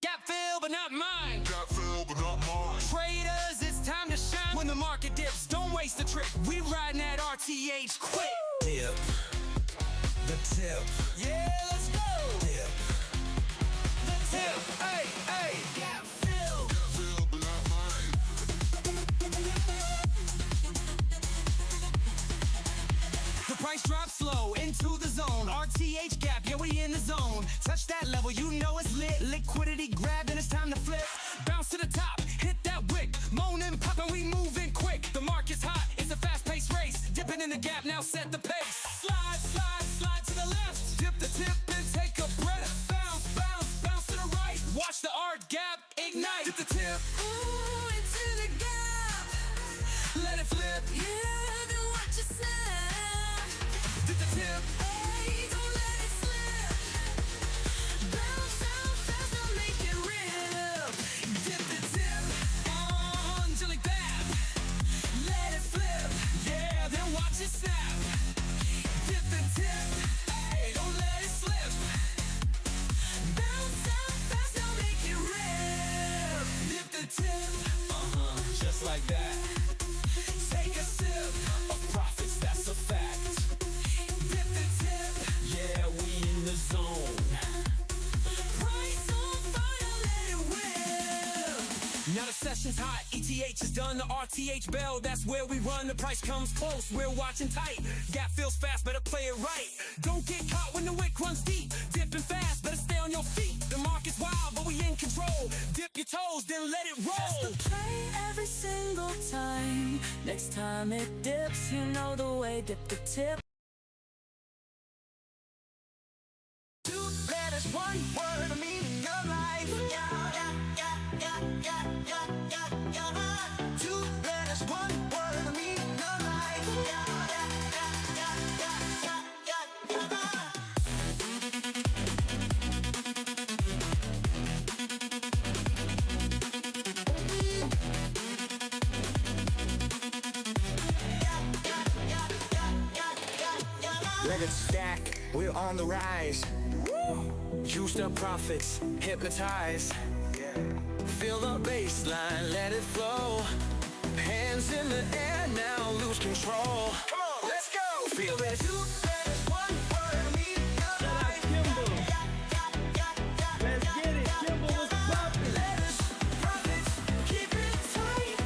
Got filled, but not mine. Got filled, but not mine. Traders, it's time to shine. When the market dips, don't waste a trick. We riding that RTH quick. Dip. The tip. Yeah, let's go. Dip. The tip. Hey, hey. Got filled. Got filled, but not mine. The price drops slow into the zone. RTH gap, yeah, we in the zone. Touch that level, you know it's lit. Liquidity grab, then it's time to flip. Bounce to the top, hit that wick. Moan and pop, and we moving quick. The market's hot, it's a fast-paced race. Dipping in the gap, now set the pace. Slide, slide, slide to the left. Dip the tip and take a breath. Bounce, bounce, bounce to the right. Watch the art gap ignite. Dip the tip. Ooh, into the gap. Let it flip. Yeah, then watch it snap. Dip the tip. Hey, don't let it slip. Bounce out fast, now make it real. Dip the tip. On jelly bab. Let it flip. Yeah, then watch it snap. Dip the tip. Hey, don't let it slip. Bounce out fast, now make it real. Dip the tip. Just like that. Take a sip of profits, that's a fact. Dip the tip. Yeah, we in the zone. Price on fire, let it whip. Now the session's hot, ETH is done, the RTH bell, that's where we run. The price comes close, we're watching tight. Gap feels fast, better play it right. Don't get caught when the wick runs deep. Dipping fast, better stay on your feet. The market's wild, but we in control. Dip your toes, then let it roll. That's the play every single time. Next time it dips, you know the way. Dip the tip. Two letters, one word, the meaning of life. Two letters, one word, the meaning of life. Let it stack, we're on the rise. Juiced up profits, hypnotize. Feel the baseline, let it flow. Hands in the air now, lose control. Come on, let's go. Feel that two letters, one word, meaning of life. Let's get it, Kimble, what's poppin'? Letters, profits, keep it tight.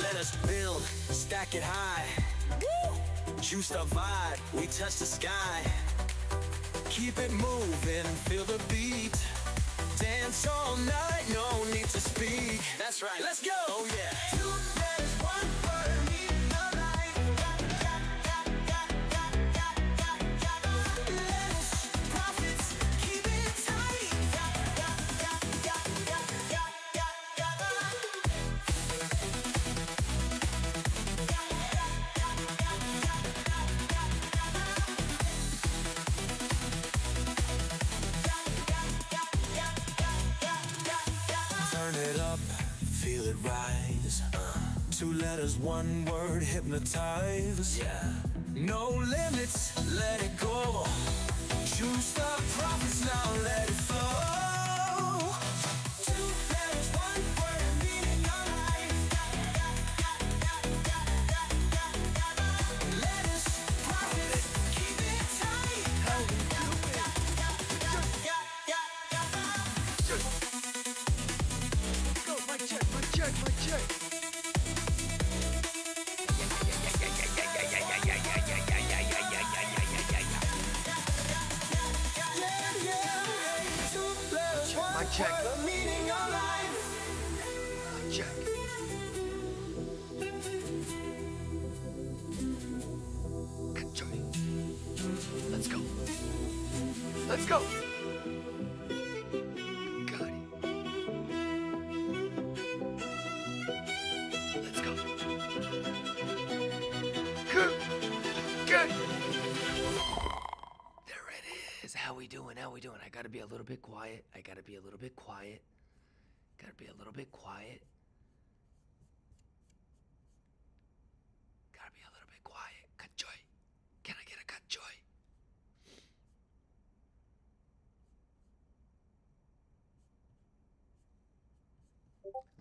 Let us build, stack it high. Juice the vibe, we touch the sky. Keep it moving, feel the beat. Dance all night, no need to speak. That's right, let's go. Oh yeah. Two letters, one word, meaning of life. Letters, profits, keep it tight. Turn it up, feel it rise. Two letters, one word, hypnotize. Yeah. No limits, let it go. Choose the profits now, let it flow. Two letters, one word, meaning of life. Letters, profits, keep it tight. How we do it? Go, mic check, mic check, mic check. Mic check. The meaning of life. Mic check. Enjoy. Let's go. Let's go. Got it. Let's go. Good. Good. There it is. How we doing? How we doing? I got gotta be a little bit quiet. I gotta be a little bit quiet. Gotta be a little bit quiet. Gotta be a little bit quiet. Cut joy. Can I get a cut joy?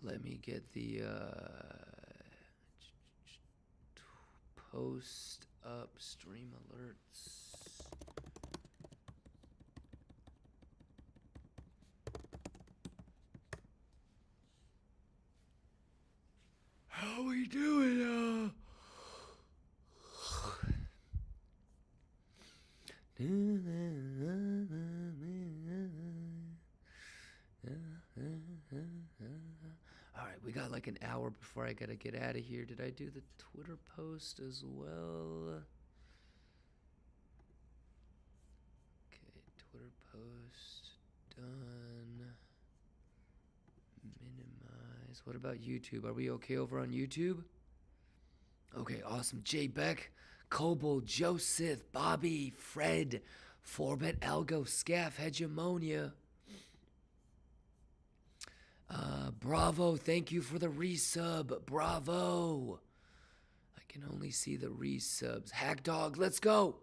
Let me get the post up stream alerts. How we doing? All right, we got like an hour before I gotta get out of here. Did I do the Twitter post as well? Okay, Twitter post done. Minimize. What about YouTube? Are we okay over on YouTube? Okay, awesome. Jay Beck, Coble, Joseph, Bobby, Fred, Forbet, Algo, Scaff, Hegemonia. Bravo, thank you for the resub. Bravo. I can only see the resubs. Hackdog, let's go.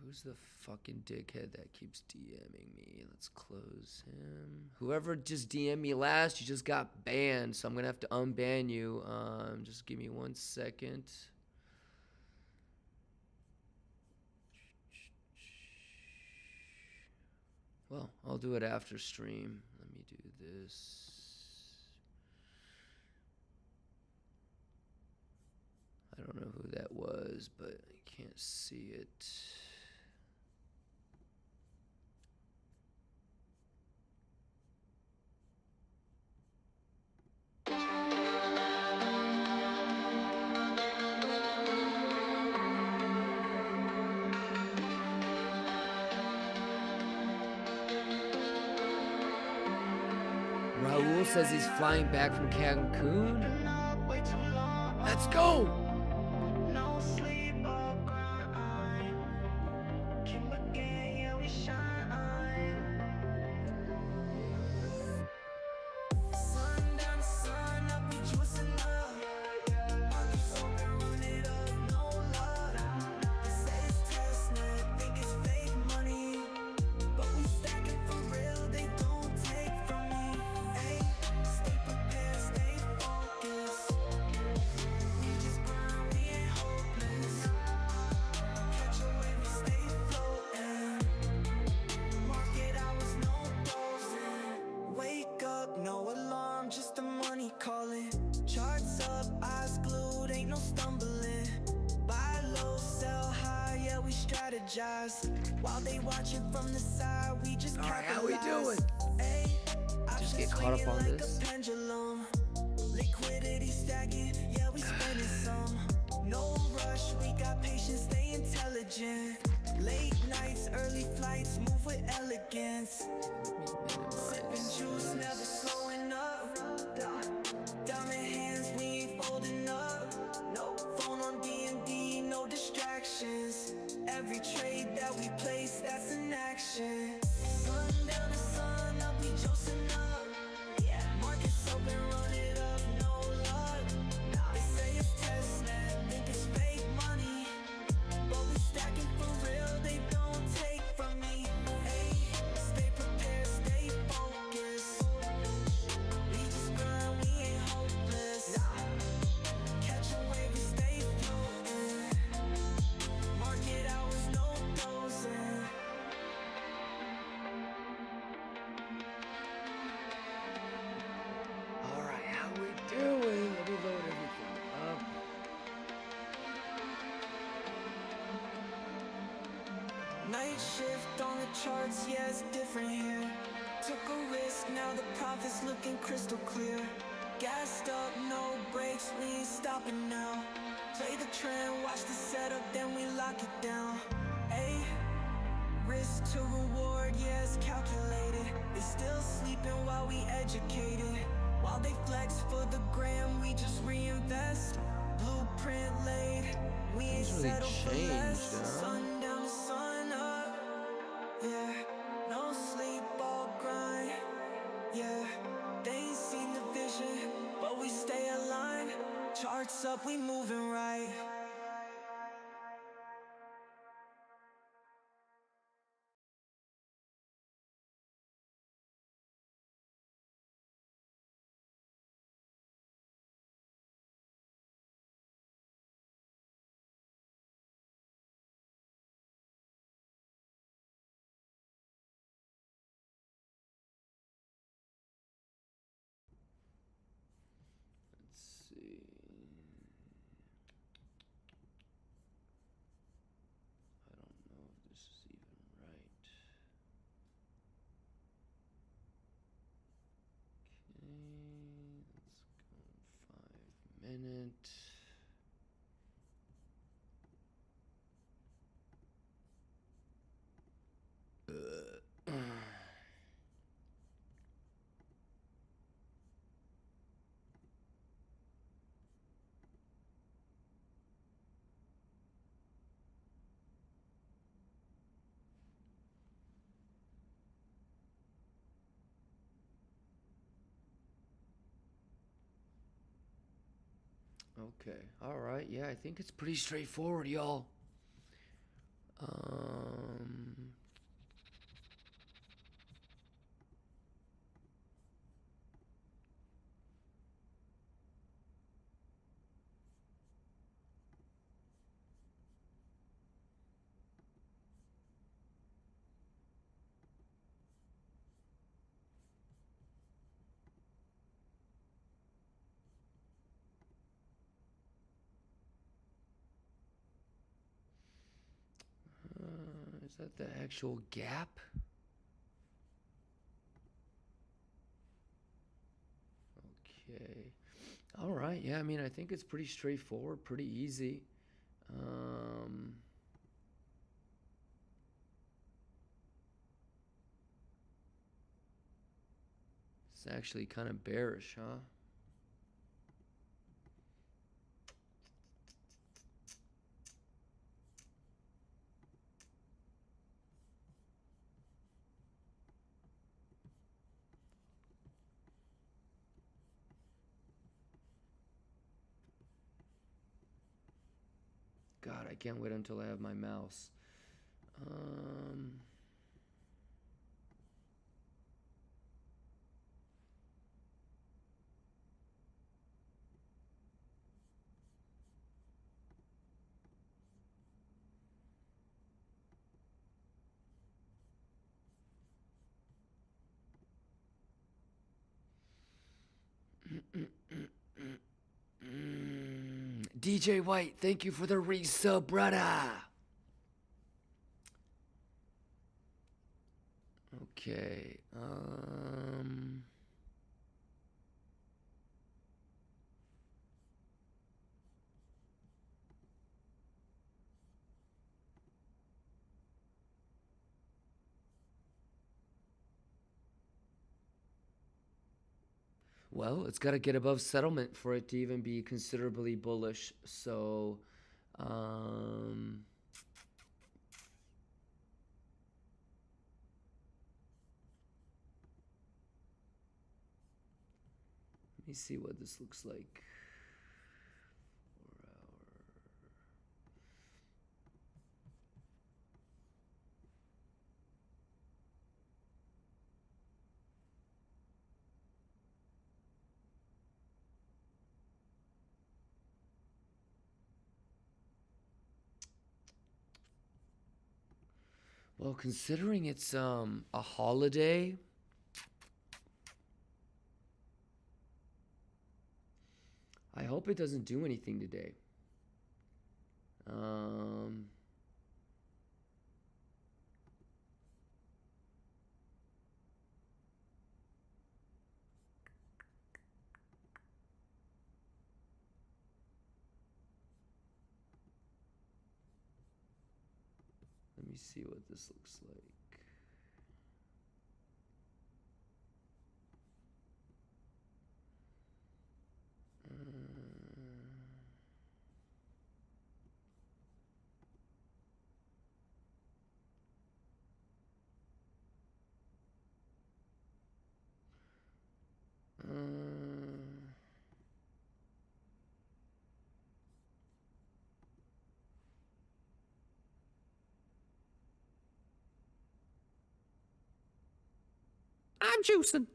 Who's the fucking dickhead that keeps DMing me? Let's close him. Whoever just DM'd me last, you just got banned, so I'm gonna have to unban you. Just give me 1 second. Well, I'll do it after stream. Let me do this. I don't know who that was, but I can't see it. Raul says he's flying back from Cancun. Let's go! No sleep or grind. Keep again, yeah, we shine. Sun down to sun up, we juicing up. Pockets open, run it up, no luck. They say it's testnet, think it's fake money, but we stacking for real, they don't take from me. Ay, stay prepared, stay focused. We just grind, we ain't hopeless. Catch a wave, we stay floating. Market hours, no dozing. Wake up, no alarm, just the money calling. Charts up, eyes glued, ain't no stumbling. Buy low, sell high, yeah, we strategize. While they watching from the side, we just All right, how we capitalize. doing? Ay, Just get options caught up swinging on like this. a pendulum. Liquidity stacking, yeah, we spending some. No rush, we got patience, stay intelligent. Late nights, early flights, move with elegance. Sipping juice, never slowing up. Diamond hands, we ain't folding up. No phone on D&D, no distractions. Every trade that we place, that's an action. Sun down to sun up, we juicing up. Markets open, run it up, no luck. They say it's testnet, think it's fake money, but we stacking for real, they don't take from me. Ay, stay prepared, stay focused. We just grind, we ain't hopeless. Catch a wave, we stay floating. Market hours, no dozing. All right, how we doing? Let me load everything up. Night shift on the charts, yeah, it's different here. Took a risk, now the profit's looking crystal clear. Gassed up, no brakes, we ain't stopping now. trend, watch the setup, then we lock it down. Ayy, risk to reward, yeah, it's calculated. They still sleeping while we educated. While they flex for the gram, we just reinvest. Blueprint laid, we ain't Things really settle for less. changed, huh? Sun down to sun up, yeah. No sleep, all grind, yeah. They ain't seen the vision, but we stay aligned. Charts up, we moving right. Let's see. I don't know if this is even right. Okay, let's go 5 minute. Okay, all right. Yeah, I think it's pretty straightforward, y'all. Is that the actual gap? Okay. All right. Yeah, I mean, I think it's pretty straightforward, pretty easy. It's actually kind of bearish, huh? God, I can't wait until I have my mouse. DJ White, thank you for the resub, brother. Okay. Well, it's got to get above settlement for it to even be considerably bullish. So, let me see what this looks like. 4 hour. Well, considering it's a holiday, I hope it doesn't do anything today. me see what this looks like. I'm juicing.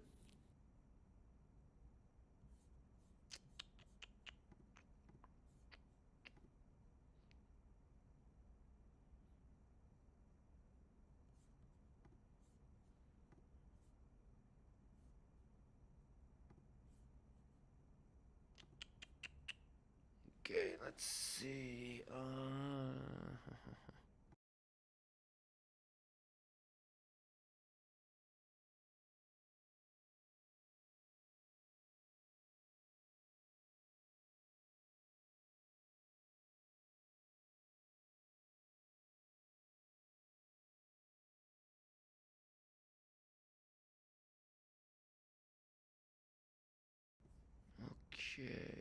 Okay, let's see. Okay.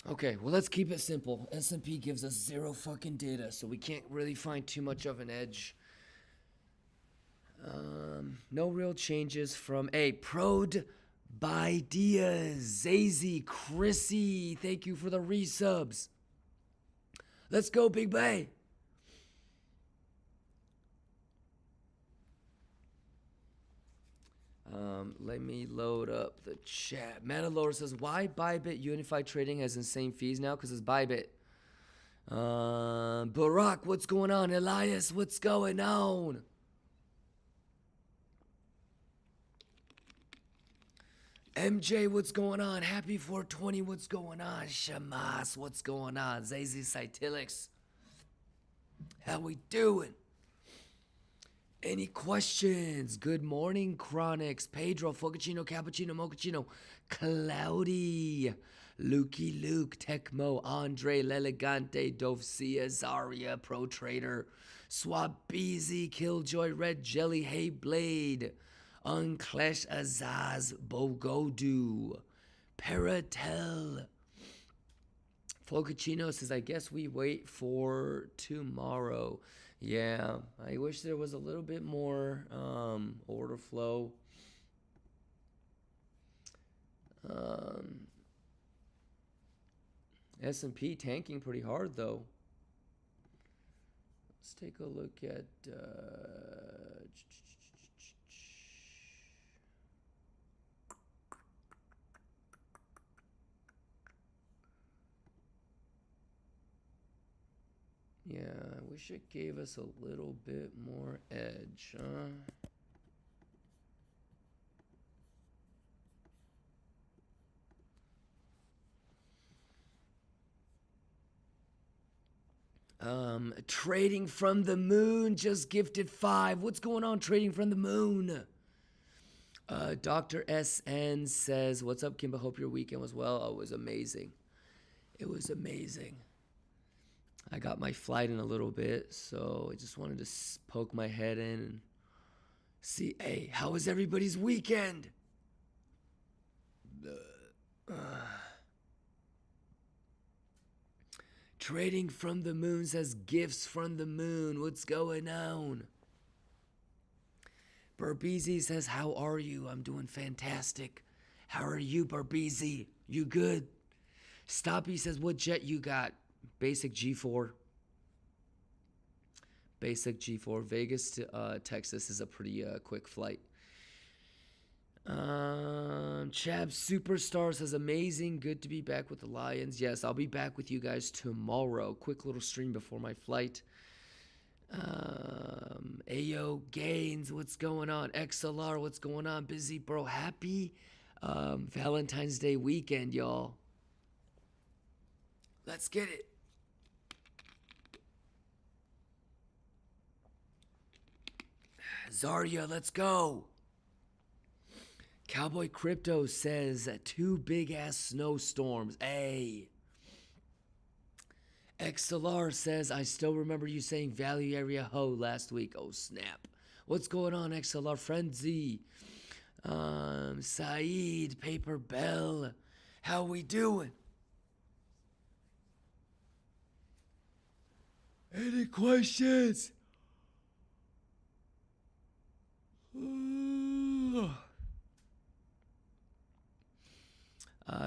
Okay, well, let's keep it simple. S&P gives us 0 fucking data, so we can't really find too much of an edge. No real changes from Prod by Diaz, Zazy, Chrissy. Thank you for the resubs. Let's go, Big Bay. Let me load up the chat. Mandalore says, why Bybit Unified Trading has insane fees now? Because it's Bybit. Barack, what's going on? Elias, what's going on? MJ, what's going on? Happy 420, what's going on? Shamas, what's going on? Zazy Cytilix, how we doing? Any questions? Good morning, Chronix, Pedro, Fogacino, Cappuccino, Mochaccino, Cloudy, Lukey Luke, Tecmo, Andre, L'Elegante, Dovcia, Zaria, Pro Trader, Swabizi, Killjoy, Red Jelly, Hey Blade, Unclash Azaz, Bogodu, Paratel. Fogacino says, I guess we wait for tomorrow. Yeah, I wish there was a little bit more order flow. S&P tanking pretty hard, though. Let's take a look at... yeah, I wish it gave us a little bit more edge, huh? Trading from the moon just gifted 5. What's going on, trading from the moon? Dr. SN says, what's up, Kimba? Hope your weekend was well. Oh, it was amazing. It was amazing. I got my flight in a little bit, so I just wanted to poke my head in and see, hey, how was everybody's weekend? Trading from the moon says gifts from the moon. What's going on? Barbeezy says, how are you? I'm doing fantastic. How are you, Barbeezy? You good? Stoppy says, what jet you got? Basic G4. Basic G4. Vegas to Texas is a pretty quick flight. Chab Superstar says, amazing. Good to be back with the Lions. Yes, I'll be back with you guys tomorrow. Quick little stream before my flight. Ayo Gaines, what's going on? XLR, what's going on? Busy bro, happy Valentine's Day weekend, y'all. Let's get it. Zarya, let's go. Cowboy Crypto says 2 big ass snowstorms. Hey. XLR says, I still remember you saying value area ho last week. Oh snap. What's going on, XLR? Frenzy. Saeed, Paper Bell. How we doing? Any questions?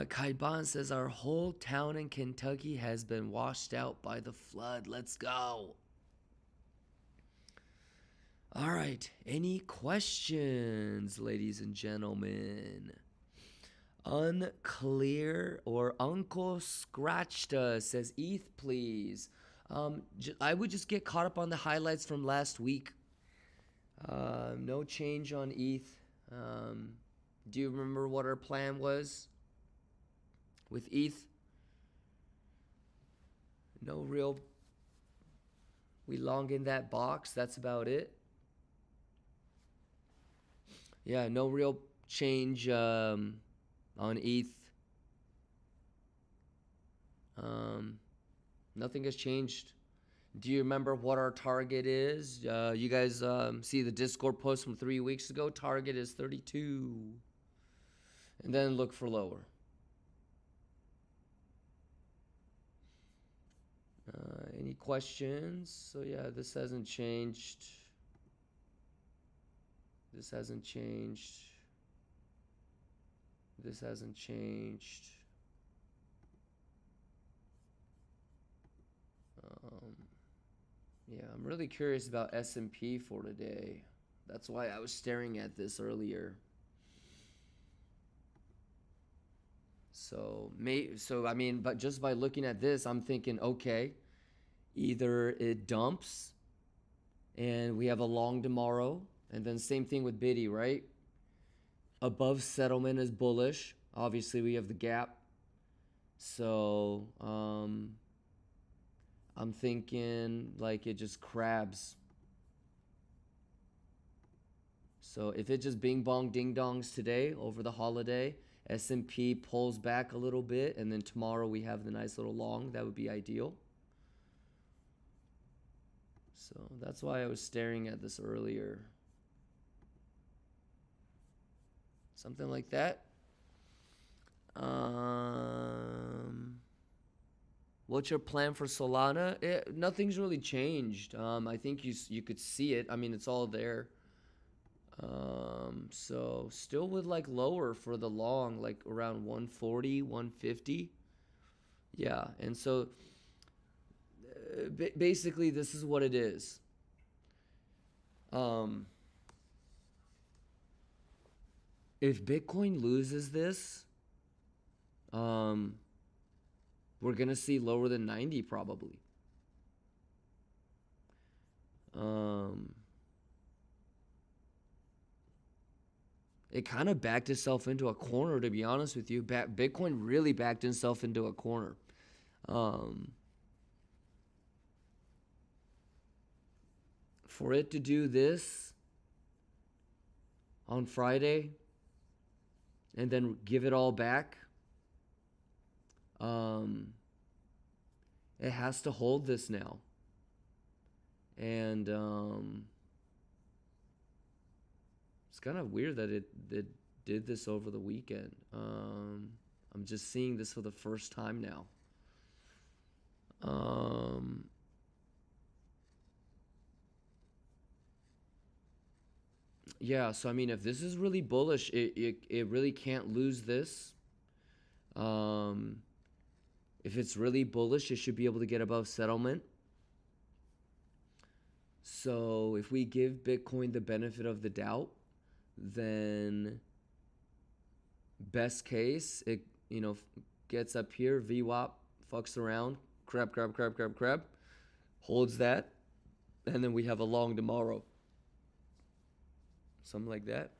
Kaiban says our whole town in Kentucky has been washed out by the flood. Let's go. All right. Any questions, ladies and gentlemen? Unclear or Uncle Scratchta says ETH, please. I would just get caught up on the highlights from last week. No change on ETH. Do you remember what our plan was with ETH? No real. We long in that box. That's about it. Yeah, no real change on ETH. Nothing has changed. Do you remember what our target is? You guys see the Discord post from 3 weeks ago? Target is 32. And then look for lower. Any questions? So yeah, this hasn't changed. This hasn't changed. This hasn't changed. Yeah, I'm really curious about S&P for today. That's why I was staring at this earlier. So I mean, but just by looking at this, I'm thinking, okay, either it dumps and we have a long tomorrow, and then same thing with Biddy, right? Above settlement is bullish. Obviously, we have the gap. So, I'm thinking like it just crabs. So if it just bing bong ding dongs today over the holiday, S&P pulls back a little bit, and then tomorrow we have the nice little long, that would be ideal. So that's why I was staring at this earlier. Something like that. What's your plan for Solana? Nothing's really changed. I think you could see it. I mean, it's all there. So still with like lower for the long, like around 140, 150. Yeah, and so basically this is what it is. If Bitcoin loses this, we're going to see lower than 90 probably. It kind of backed itself into a corner, to be honest with you. Bitcoin really backed itself into a corner. For it to do this on Friday and then give it all back, it has to hold this now. And it's kind of weird that it did this over the weekend. I'm just seeing this for the first time now. Yeah, so I mean, if this is really bullish, it really can't lose this. If it's really bullish, it should be able to get above settlement. So if we give Bitcoin the benefit of the doubt, then best case, it gets up here, VWAP, fucks around, crab, holds that, and then we have a long tomorrow. Something like that.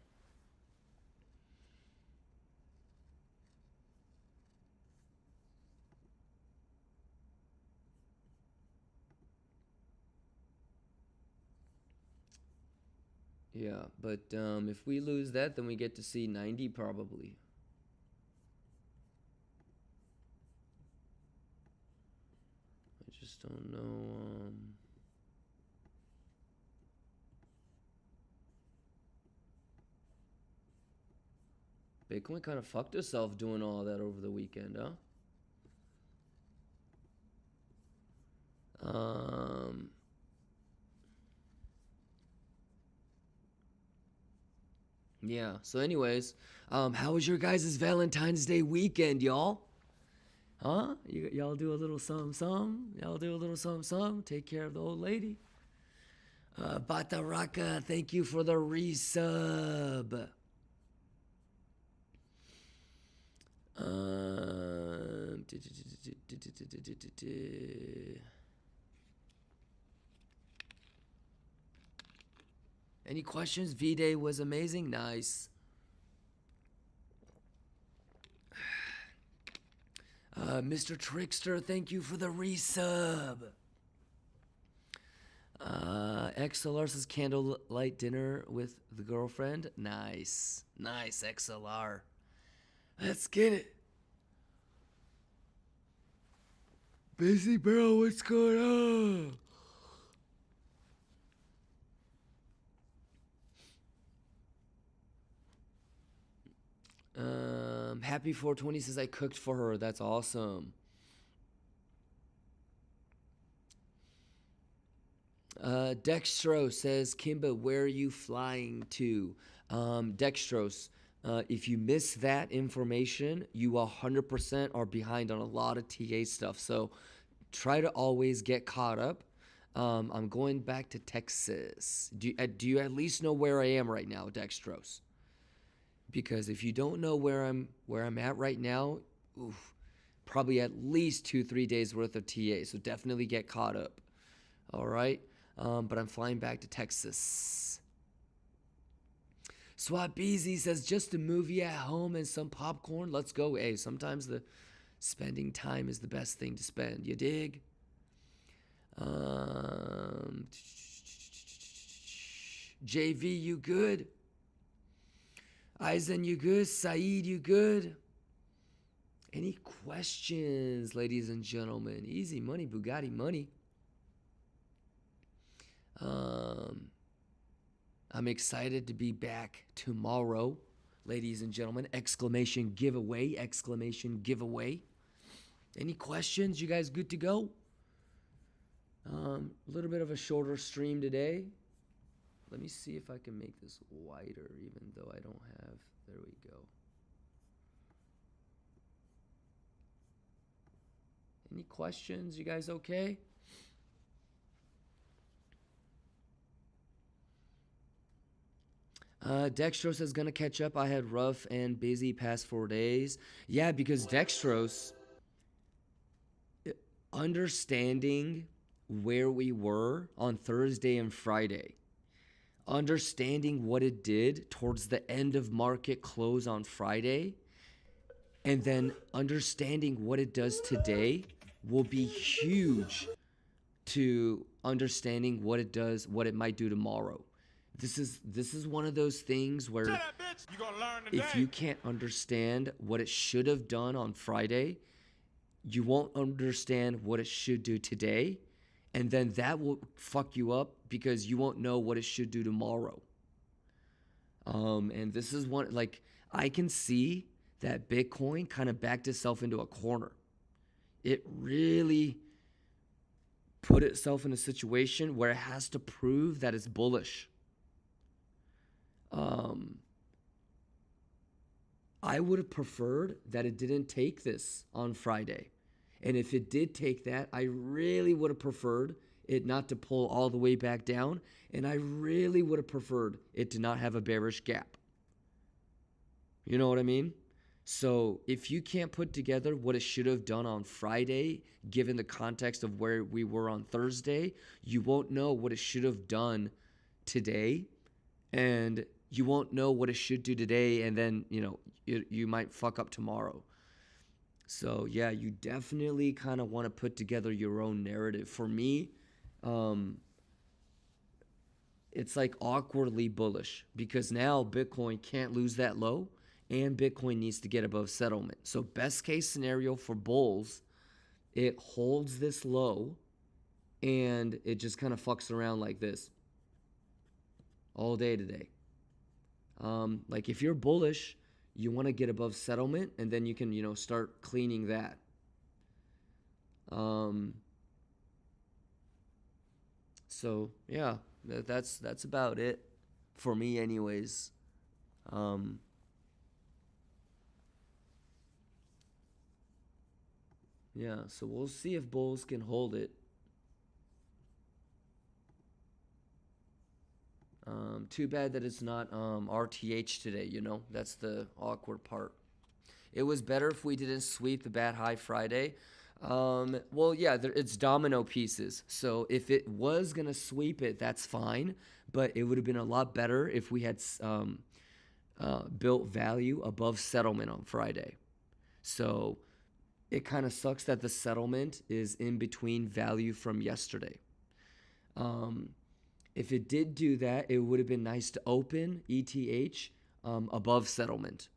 Yeah, But if we lose that, then we get to see 90 probably. I just don't know. Bitcoin kind of fucked itself doing all that over the weekend, huh? Yeah. So, anyways, how was your guys' Valentine's Day weekend, y'all? Huh? Y'all do a little something? Y'all do a little something? Take care of the old lady. Bataraka, thank you for the resub. Any questions? V-Day was amazing. Nice. Mr. Trickster, thank you for the resub. XLR says candlelight dinner with the girlfriend. Nice. Nice, XLR. Let's get it. Busy bro, what's going on? Happy 420 says I cooked for her. That's awesome. Dextro says, Kimba, where are you flying to? Dextros, if you miss that information, you 100% are behind on a lot of TA stuff. So try to always get caught up. I'm going back to Texas. Do you at least know where I am right now, Dextros? Because if you don't know where I'm at right now, probably at least 2-3 days worth of TA. So definitely get caught up. All right. But I'm flying back to Texas. Swap Beezy says just a movie at home and some popcorn. Let's go. Hey, sometimes the spending time is the best thing to spend. You dig? JV, you good? Aizen, you good? Saeed, you good? Any questions, ladies and gentlemen? Easy money, Bugatti money. I'm excited to be back tomorrow, ladies and gentlemen. Exclamation giveaway, exclamation giveaway. Any questions? You guys good to go? A little bit of a shorter stream today. Let me see if I can make this wider, even though I don't have. There we go. Any questions? You guys okay? Dextros is going to catch up. I had rough and busy past 4 days. Yeah, because Dextros, understanding where we were on Thursday and Friday, understanding what it did towards the end of market close on Friday, and then understanding what it does today will be huge to understanding what it does, what it might do tomorrow. This is one of those things where if you can't understand what it should have done on Friday, you won't understand what it should do today, and then that will fuck you up because you won't know what it should do tomorrow. And this is one, like, I can see that Bitcoin kind of backed itself into a corner. It really put itself in a situation where it has to prove that it's bullish. I would have preferred that it didn't take this on Friday. And if it did take that, I really would have preferred it not to pull all the way back down. And I really would have preferred it to not have a bearish gap. You know what I mean? So if you can't put together what it should have done on Friday, given the context of where we were on Thursday, you won't know what it should have done today. And you won't know what it should do today. And then, you might fuck up tomorrow. So yeah, you definitely kind of want to put together your own narrative. For me, it's like awkwardly bullish because now Bitcoin can't lose that low and Bitcoin needs to get above settlement. So best case scenario for bulls, it holds this low and it just kind of fucks around like this all day today. Like if you're bullish, you want to get above settlement and then you can, you know, start cleaning that. So yeah, that's about it for me anyways. Yeah, so we'll see if bulls can hold it. Too bad that it's not RTH today, you know? That's the awkward part. It was better if we didn't sweep the bad high Friday. Well, yeah, it's domino pieces. So if it was going to sweep it, that's fine. But it would have been a lot better if we had built value above settlement on Friday. So it kind of sucks that the settlement is in between value from yesterday. If it did do that, it would have been nice to open ETH above settlement.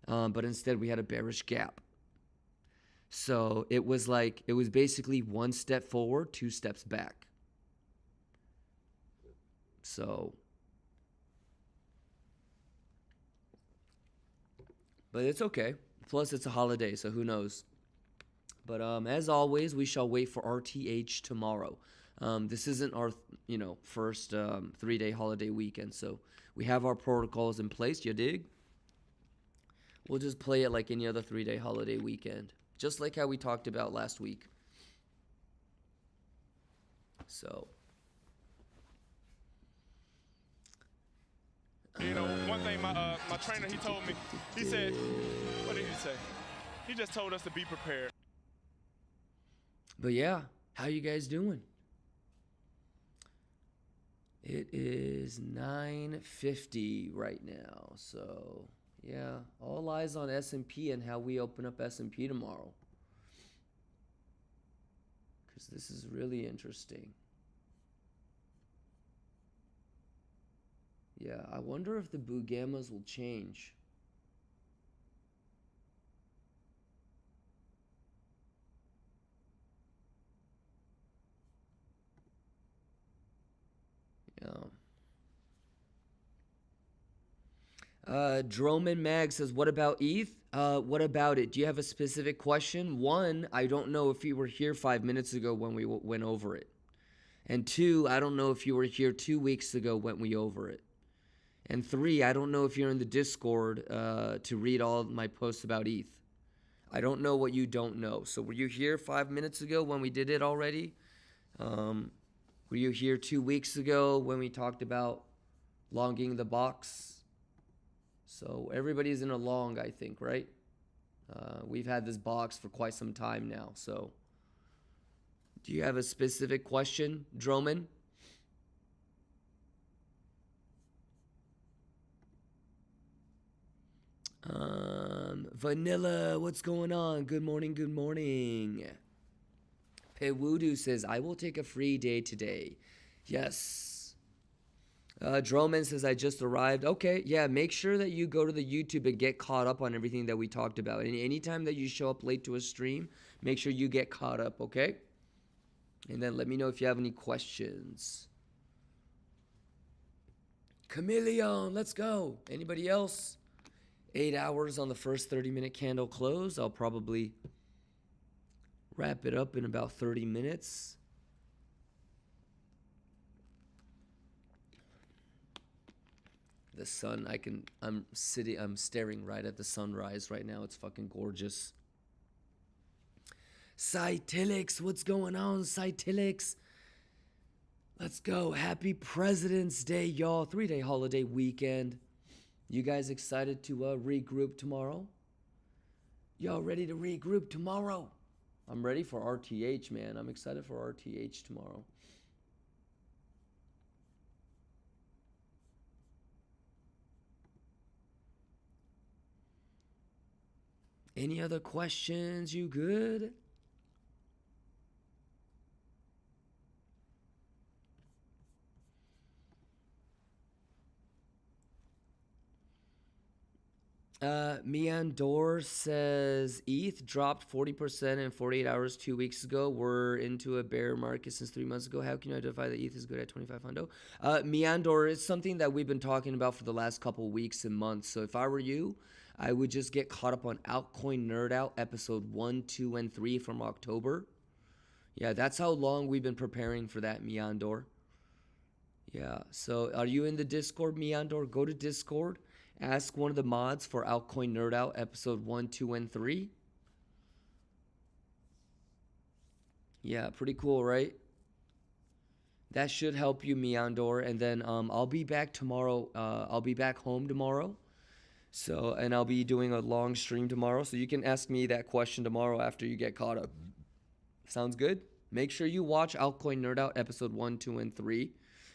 But instead we had a bearish gap. So it was basically one step forward, two steps back. So, but it's okay. Plus it's a holiday, so who knows. But as always, we shall wait for RTH tomorrow. This isn't our, first 3-day holiday weekend, so we have our protocols in place, you dig? We'll just play it like any other 3-day holiday weekend, just like how we talked about last week. So. One thing my trainer, he told me, he said, what did he say? He just told us to be prepared. But yeah, how you guys doing? It is 9:50 right now, so yeah, all eyes on S&P and how we open up S&P tomorrow, because this is really interesting. Yeah, I wonder if the Bugammas will change. Droman Mag says, what about ETH? What about it? Do you have a specific question? One, I don't know if you were here 5 minutes ago when we went over it. And two, I don't know if you were here 2 weeks ago when we over it. And three, I don't know if you're in the Discord to read all of my posts about ETH. I don't know what you don't know. So were you here 5 minutes ago when we did it already? Were you here 2 weeks ago when we talked about longing the box? So everybody's in a long, I think, right? We've had this box for quite some time now. So do you have a specific question, Droman? Vanilla, what's going on? Good morning, good morning. Pewudu says, I will take a free day today. Yes. Droman says, I just arrived. Okay, yeah, make sure that you go to the YouTube and get caught up on everything that we talked about. And anytime that you show up late to a stream, make sure you get caught up, okay? And then let me know if you have any questions. Chameleon, let's go. Anybody else? 8 hours on the first 30-minute candle close. I'll probably wrap it up in about 30 minutes. The sun, I'm staring right at the sunrise right now. It's fucking gorgeous. Cytilix, what's going on, Cytilix? Let's go. Happy President's Day, y'all. 3-day holiday weekend. You guys excited to regroup tomorrow? Y'all ready to regroup tomorrow? I'm ready for RTH, man. I'm excited for RTH tomorrow. Any other questions? You good? Meandor says ETH dropped 40% in 48 hours 2 weeks ago. We're into a bear market since 3 months ago. How can you identify that ETH is good at 2500? Meandor is something that we've been talking about for the last couple weeks and months. So if I were you, I would just get caught up on Altcoin Nerd Out episode 1, 2, and 3 from October. Yeah, that's how long we've been preparing for that, Meandor. Yeah, so are you in the Discord, Meandor? Go to Discord. Ask one of the mods for Altcoin Nerd Out episode 1, 2, and 3. Yeah, pretty cool, right? That should help you, Meandor. And then I'll be back tomorrow. I'll be back home tomorrow. So, and I'll be doing a long stream tomorrow. So you can ask me that question tomorrow after you get caught up. Sounds good? Make sure you watch Altcoin Nerd Out episode 1, 2, and 3.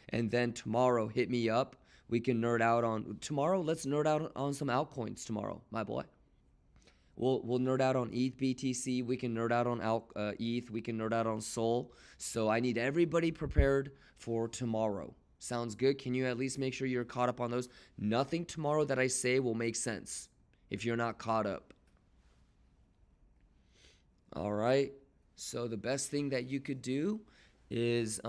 And then tomorrow, hit me up. We can nerd out on tomorrow. Let's nerd out on some altcoins tomorrow, my boy. We'll nerd out on ETH BTC. We can nerd out on ETH. We can nerd out on Sol. So I need everybody prepared for tomorrow. Sounds good? Can you at least make sure you're caught up on those? Nothing tomorrow that I say will make sense if you're not caught up. All right. So the best thing that you could do is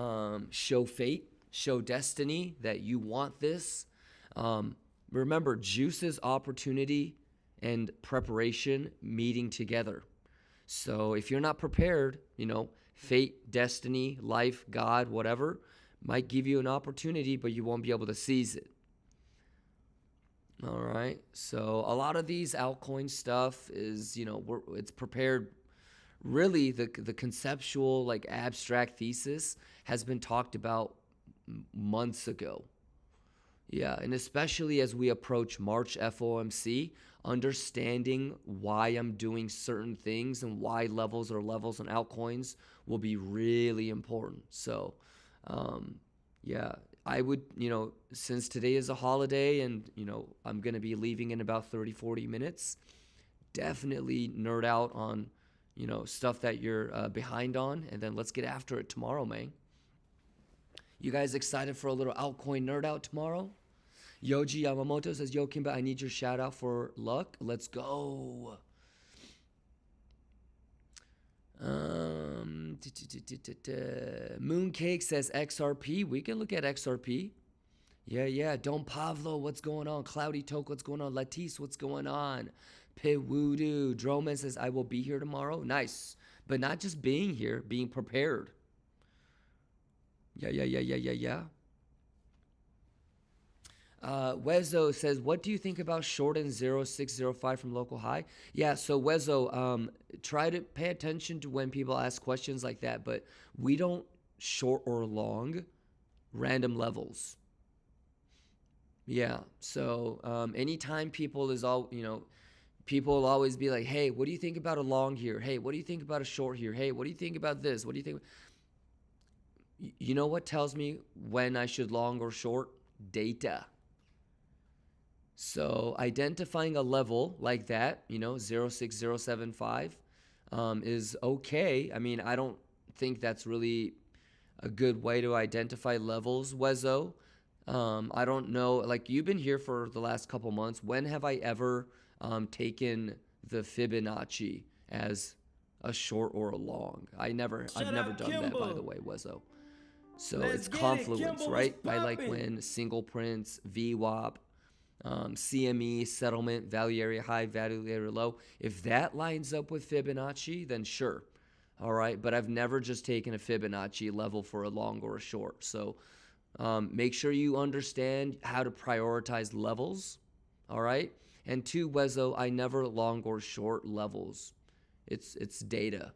show fate. Show destiny that you want this. Remember, juices, opportunity, and preparation meeting together. So if you're not prepared, fate, destiny, life, God, whatever, might give you an opportunity, but you won't be able to seize it. All right. So a lot of these altcoin stuff is, it's prepared. Really, the conceptual, like abstract thesis has been talked about months ago. Yeah, and especially as we approach March FOMC, understanding why I'm doing certain things and why levels are levels on altcoins will be really important. So, yeah, I would, since today is a holiday and, I'm going to be leaving in about 30, 40 minutes, definitely nerd out on, stuff that you're behind on, and then let's get after it tomorrow, man. You guys excited for a little altcoin nerd out tomorrow? Yoji Yamamoto says, Yo, Kimba, I need your shout out for luck. Let's go. Mooncake says XRP. We can look at XRP. Yeah. Don Pablo, what's going on? Cloudy Toke, what's going on? Latisse, what's going on? Piwudu. Droman says, I will be here tomorrow. Nice. But not just being here, being prepared. Yeah. Wezo says, what do you think about short in 0605 from local high? Yeah, so Wezo, try to pay attention to when people ask questions like that, but we don't short or long random levels. Yeah, so anytime people will always be like, hey, what do you think about a long here? Hey, what do you think about a short here? Hey, what do you think about this? What do you think? You know what tells me when I should long or short? Data. So identifying a level like that, 06075 is okay. I mean, I don't think that's really a good way to identify levels, Wezo. I don't know, like you've been here for the last couple months. When have I ever taken the Fibonacci as a short or a long? I've never done that, by the way, Wezo. So it's confluence, right? I like when single prints, VWAP, CME, settlement, value area high, value area low. If that lines up with Fibonacci, then sure. All right. But I've never just taken a Fibonacci level for a long or a short. So make sure you understand how to prioritize levels. All right. And two, Wezo, I never long or short levels. It's data.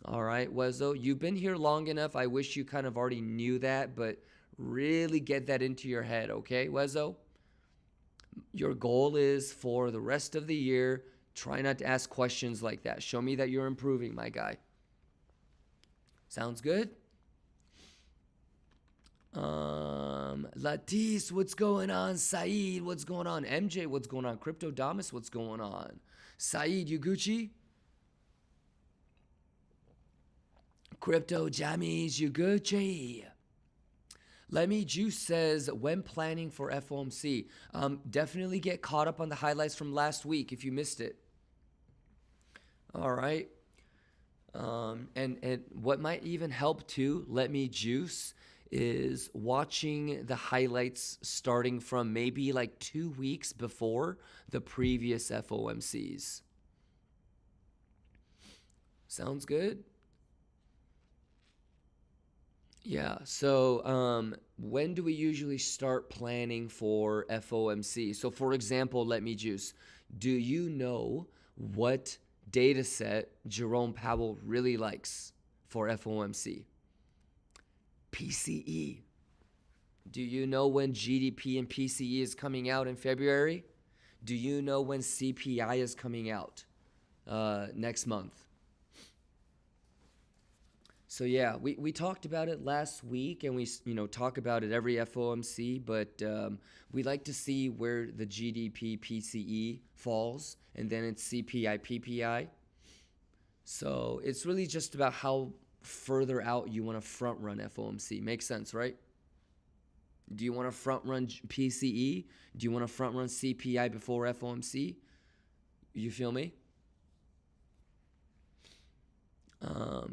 All right, Wezo, you've been here long enough. I wish you kind of already knew that, but really get that into your head, okay, Wezo? Your goal is for the rest of the year, try not to ask questions like that. Show me that you're improving, my guy. Sounds good? Latisse, what's going on? Saeed, what's going on? MJ, what's going on? Cryptodamus, what's going on? Saeed, you Gucci? Crypto Jammies, you Gucci? Lemmy Juice says, when planning for FOMC, definitely get caught up on the highlights from last week if you missed it. All right. And what might even help too, Lemmy Juice, is watching the highlights starting from maybe like 2 weeks before the previous FOMCs. Sounds good? Yeah, so when do we usually start planning for FOMC? So for example, Let Me Juice, do you know what data set Jerome Powell really likes for FOMC? PCE. Do you know when GDP and PCE is coming out in February? Do you know when CPI is coming out next month? So yeah, we talked about it last week, and we talk about it every FOMC, but we like to see where the GDP PCE falls, and then it's CPI PPI. So it's really just about how further out you want to front run FOMC. Makes sense, right? Do you want to front run PCE? Do you want to front run CPI before FOMC? You feel me?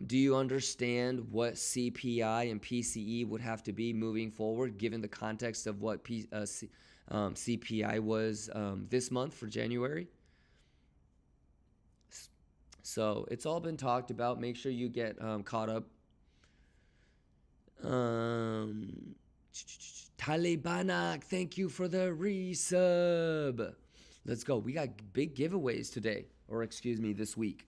Do you understand what CPI and PCE would have to be moving forward, given the context of what CPI was this month for January? So it's all been talked about. Make sure you get caught up. Talibanak, thank you for the resub. Let's go. We got big giveaways today, or excuse me, this week.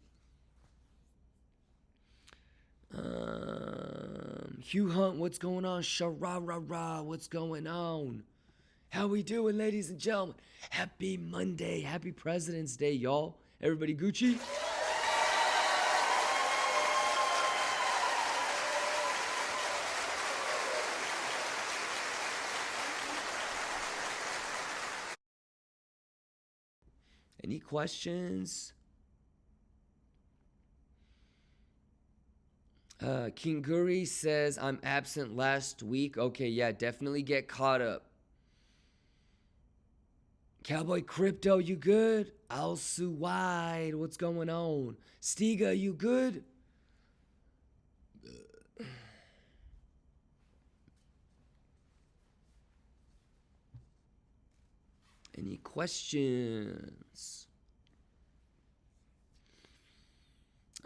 Hugh Hunt, what's going on? Shararara, what's going on? How we doing, ladies and gentlemen? Happy Monday. Happy President's Day, y'all. Everybody Gucci? Any questions? King Guri says, I'm absent last week. Okay, yeah, definitely get caught up. Cowboy Crypto, you good? Alsu Wide, what's going on? Stiga, you good? Any questions?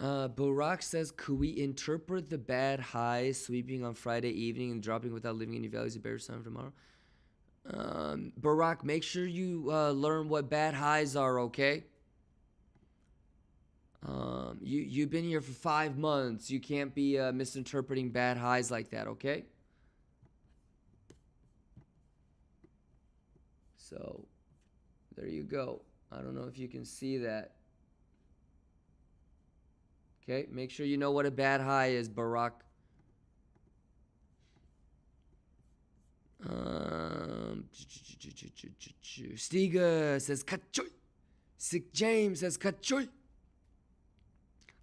Barack says, could we interpret the bad highs sweeping on Friday evening and dropping without leaving any values of bearish sign for tomorrow? Barack, make sure you learn what bad highs are, okay? You've been here for 5 months. You can't be misinterpreting bad highs like that, okay? So, there you go. I don't know if you can see that. Okay, make sure you know what a bad high is, Barack. Stiga says kachoy. Sick James says kachoy.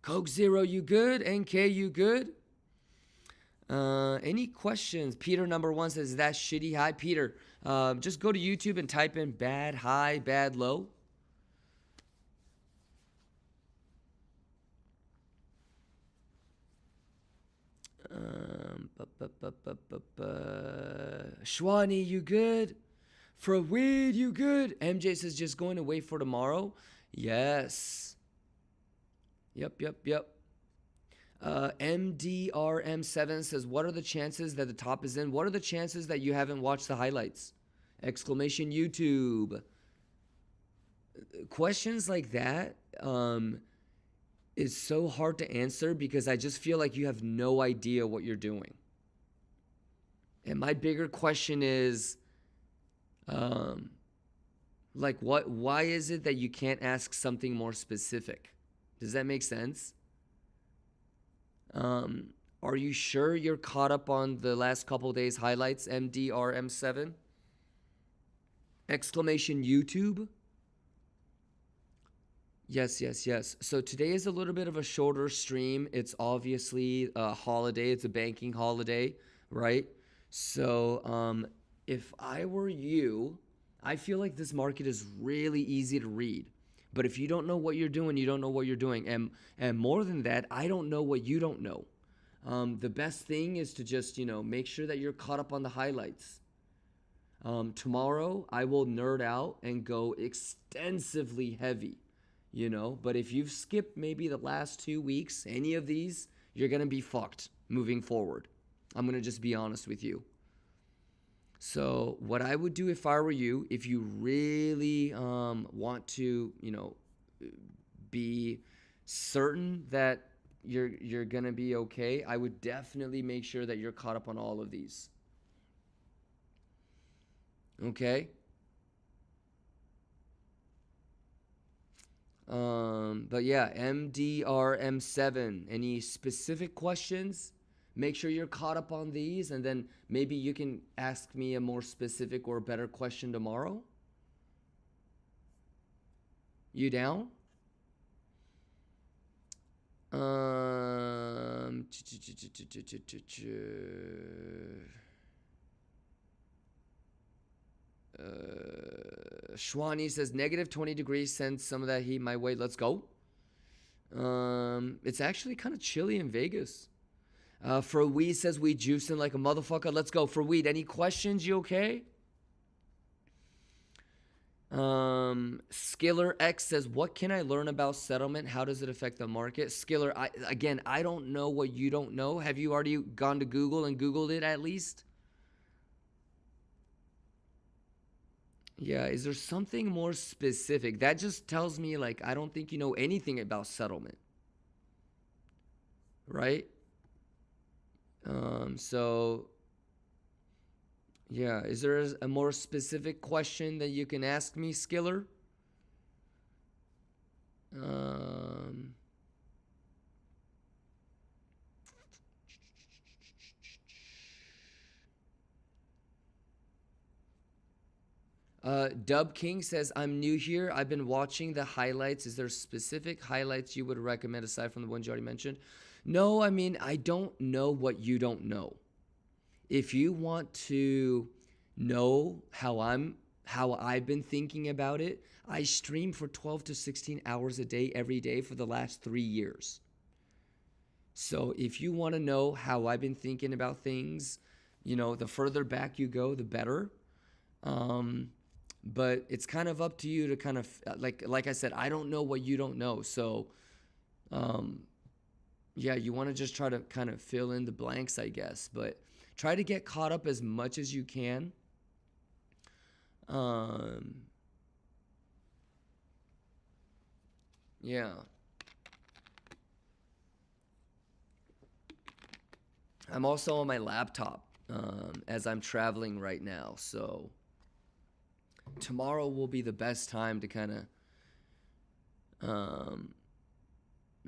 Coke Zero, you good? NK, you good? Any questions? Peter number 1 says, is that shitty high? Peter, just go to YouTube and type in bad high, bad low. Shwani, you good? For weed, you good? MJ says, just going to wait for tomorrow. Yes. Yep. MDRM7 says, what are the chances that the top is in? What are the chances that you haven't watched the highlights? Exclamation YouTube. Questions like that is so hard to answer because I just feel like you have no idea what you're doing. And my bigger question is, why is it that you can't ask something more specific? Does that make sense? Are you sure you're caught up on the last couple days highlights, MDRM7? Exclamation YouTube. Yes. So today is a little bit of a shorter stream. It's obviously a holiday. It's a banking holiday, right? So if I were you, I feel like this market is really easy to read. But if you don't know what you're doing, you don't know what you're doing. And more than that, I don't know what you don't know. The best thing is to just, make sure that you're caught up on the highlights. Tomorrow, I will nerd out and go extensively heavy, But if you've skipped maybe the last 2 weeks, any of these, you're going to be fucked moving forward. I'm going to just be honest with you. So what I would do if I were you, if you really want to, be certain that you're going to be okay, I would definitely make sure that you're caught up on all of these. Okay? But yeah, MDRM7, any specific questions? Make sure you're caught up on these, and then maybe you can ask me a more specific or better question tomorrow. You down? Shwani says negative 20 degrees, send some of that heat my way. Let's go. It's actually kind of chilly in Vegas. For weed says we juicing like a motherfucker. Let's go. For weed, any questions? You okay? Skiller X says, what can I learn about settlement? How does it affect the market? Skiller, I don't know what you don't know. Have you already gone to Google and Googled it at least? Yeah, is there something more specific? That just tells me, like, I don't think you know anything about settlement. Right? So, yeah, is there a more specific question that you can ask me, Skiller? Dub King says, I'm new here. I've been watching the highlights. Is there specific highlights you would recommend aside from the ones you already mentioned? No, I mean, I don't know what you don't know. If you want to know how I've been thinking about it, I stream for 12 to 16 hours a day every day for the last 3 years. So if you want to know how I've been thinking about things, the further back you go, the better. But it's kind of up to you to kind of, like I said, I don't know what you don't know. So, yeah, you want to just try to kind of fill in the blanks, I guess. But try to get caught up as much as you can. Yeah. I'm also on my laptop as I'm traveling right now. So tomorrow will be the best time to kind of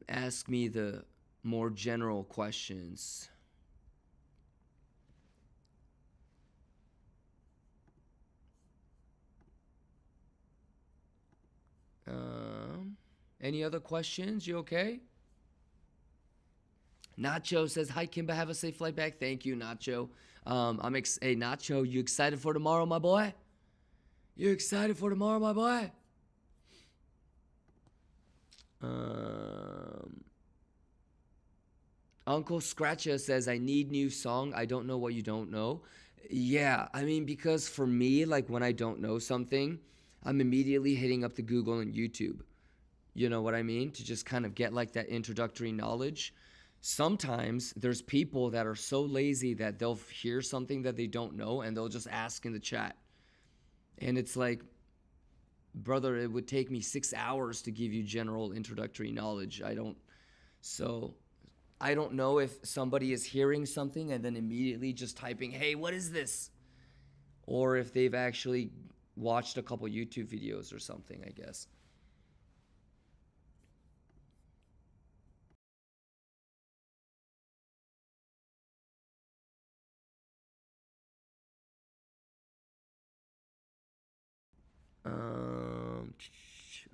ask me the more general questions. Any other questions? You okay? Nacho says, hi, Kimba. Have a safe flight back. Thank you, Nacho. Hey, Nacho, you excited for tomorrow, my boy? You excited for tomorrow, my boy? Uncle Scratcha says, I need new song. I don't know what you don't know. Yeah, I mean, because for me, like when I don't know something, I'm immediately hitting up the Google and YouTube. You know what I mean? To just kind of get like that introductory knowledge. Sometimes there's people that are so lazy that they'll hear something that they don't know and they'll just ask in the chat. And it's like, brother, it would take me 6 hours to give you general introductory knowledge. I don't know if somebody is hearing something and then immediately just typing, hey, what is this? Or if they've actually watched a couple YouTube videos or something, I guess.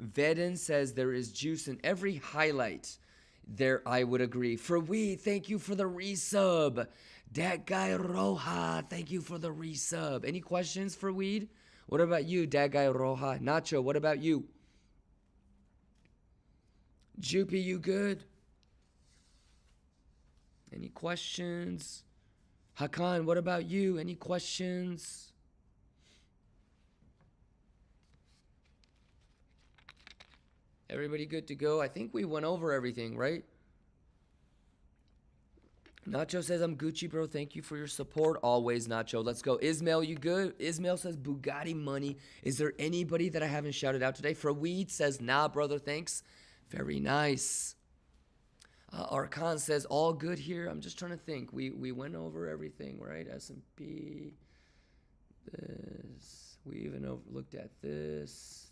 Veden says there is juice in every highlight. There, I would agree. For thank you for the resub. Dat guy Roja, thank you for the resub. Any questions for Weed? What about you, Dat guy Roja? Nacho, what about you? Jupy, you good? Any questions? Hakan, what about you? Any questions? Everybody good to go? I think we went over everything, right? Nacho says, I'm Gucci, bro. Thank you for your support. Always, Nacho. Let's go. Ismail, you good? Ismail says, Bugatti money. Is there anybody that I haven't shouted out today? For Weed says, nah, brother, thanks. Very nice. Arkan says, all good here. I'm just trying to think. We went over everything, right? S&P, this. We even looked at this.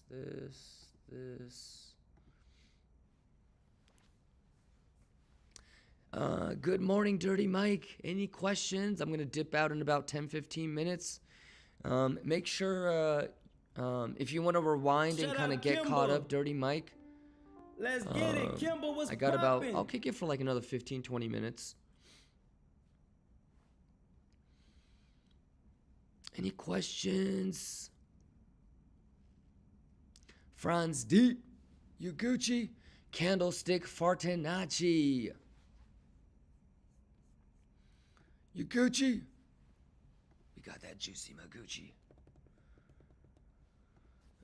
Good morning, Dirty Mike. Any questions? I'm going to dip out in about 10-15 minutes. Make sure if you want to rewind and kind of get caught up, Dirty Mike. Let's get it. Kimber was I got I'll kick it for like another 15-20 minutes. Any questions? Franz D. You Gucci. Candlestick Fartinachi. You Gucci? We got that juicy Magucci.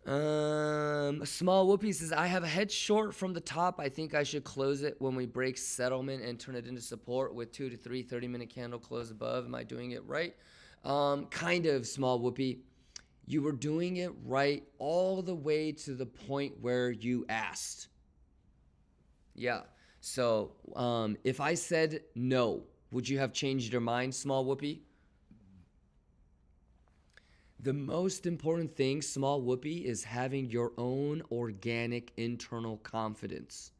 Small Whoopie says, I have a head short from the top. I think I should close it when we break settlement and turn it into support with 2 to 3 30-minute candle close above. Am I doing it right? Kind of, Small Whoopie. You were doing it right all the way to the point where you asked. Yeah. So, if I said no, would you have changed your mind, Small Whoopie? The most important thing, Small Whoopie, is having your own organic internal confidence.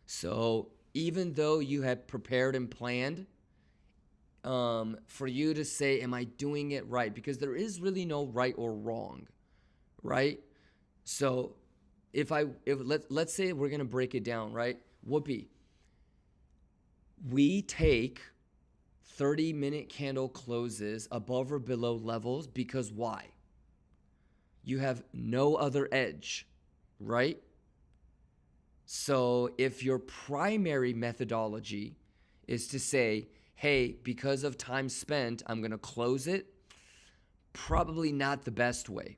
So even though you had prepared and planned, for you to say, am I doing it right? Because there is really no right or wrong, right? So let's say we're going to break it down, right? Whoopie. We take 30-minute candle closes above or below levels because why? You have no other edge, right? So if your primary methodology is to say, hey, because of time spent, I'm going to close it, probably not the best way,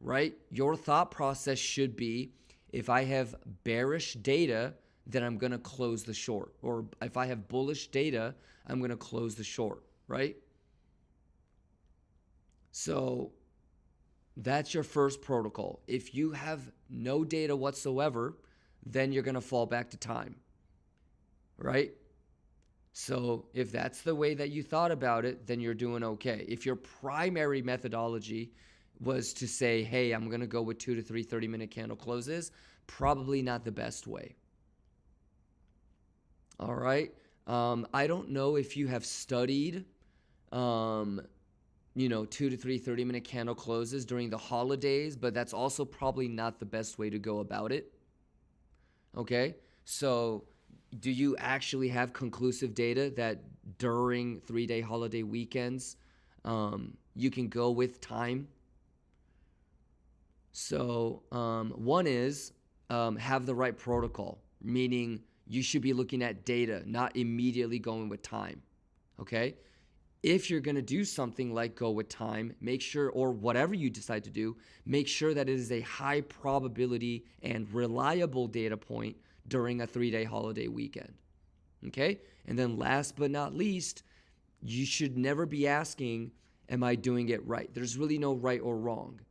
right? Your thought process should be, if I have bearish data, then I'm going to close the short. Or if I have bullish data, I'm going to close the short, right? So that's your first protocol. If you have no data whatsoever, then you're going to fall back to time, right? So if that's the way that you thought about it, then you're doing okay. If your primary methodology was to say, hey, I'm going to go with 2 to 3 30-minute candle closes, probably not the best way. All right. I don't know if you have studied, 2 to 3 30-minute candle closes during the holidays, but that's also probably not the best way to go about it. Okay. So do you actually have conclusive data that during 3-day holiday weekends, you can go with time? So one is have the right protocol, meaning you should be looking at data, not immediately going with time, okay? If you're going to do something like go with time, make sure, or whatever you decide to do, make sure that it is a high probability and reliable data point during a 3-day holiday weekend, okay? And then last but not least, you should never be asking, am I doing it right? There's really no right or wrong.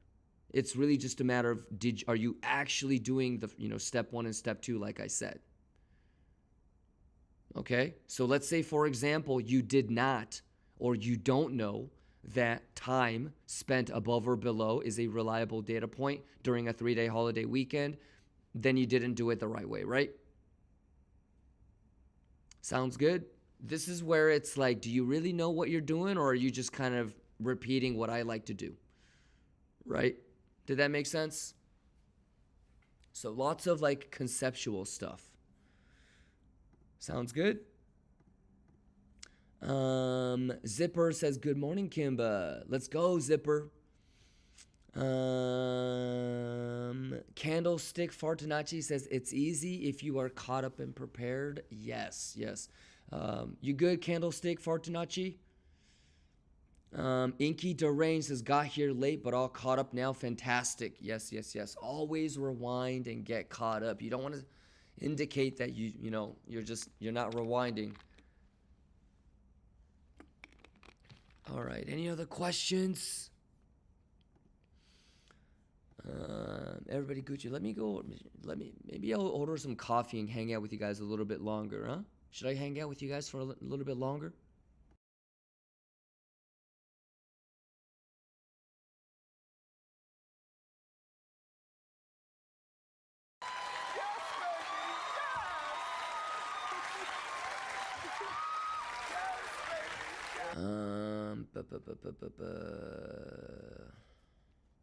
It's really just a matter of, are you actually doing the, step 1 and step 2, like I said? Okay, so let's say, for example, you did not, or you don't know that time spent above or below is a reliable data point during a 3-day holiday weekend, then you didn't do it the right way, right? Sounds good? This is where it's like, do you really know what you're doing, or are you just kind of repeating what I like to do, right? Did that make sense? So lots of like conceptual stuff. Sounds good. Zipper says, good morning, Kimba. Let's go, Zipper. Candlestick Fortunaci says, it's easy if you are caught up and prepared. Yes, yes. You good, Candlestick Fortunaci? Inky Deranged says, got here late, but all caught up now. Fantastic. Yes, yes, yes. Always rewind and get caught up. You don't want to indicate that you know, you're not rewinding. All right. Any other questions? Everybody Gucci. Maybe I'll order some coffee and hang out with you guys a little bit longer, huh? Should I hang out with you guys for a little bit longer?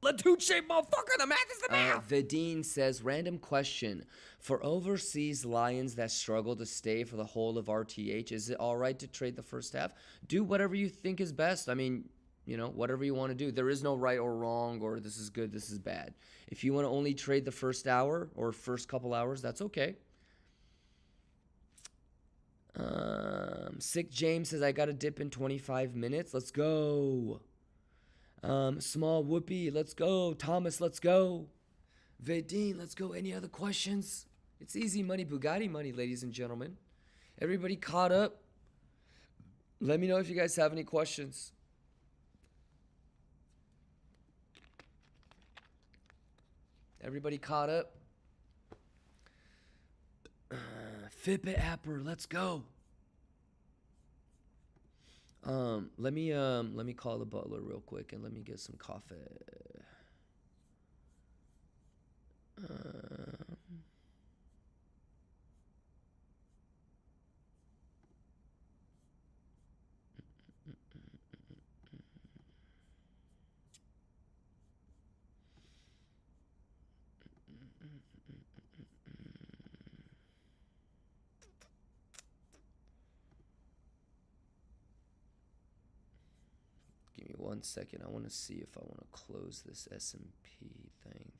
Latuche, motherfucker, the math is the math. Vidine says, random question. For overseas lions that struggle to stay for the whole of RTH, is it all right to trade the first half? Do whatever you think is best. I mean, you know, whatever you want to do. There is no right or wrong, or this is good, this is bad. If you want to only trade the first hour or first couple hours, that's okay. Sick James says, I got a dip in 25 minutes. Let's go. Small Whoopi, let's go. Thomas, let's go. Vedine, let's go. Any other questions? It's easy money, Bugatti money, ladies and gentlemen. Everybody caught up? Let me know if you guys have any questions. Everybody caught up? Fitbit Apper, let's go. Let me call the butler real quick and let me get some coffee. Give me 1 second. I want to see if I want to close this S&P thing.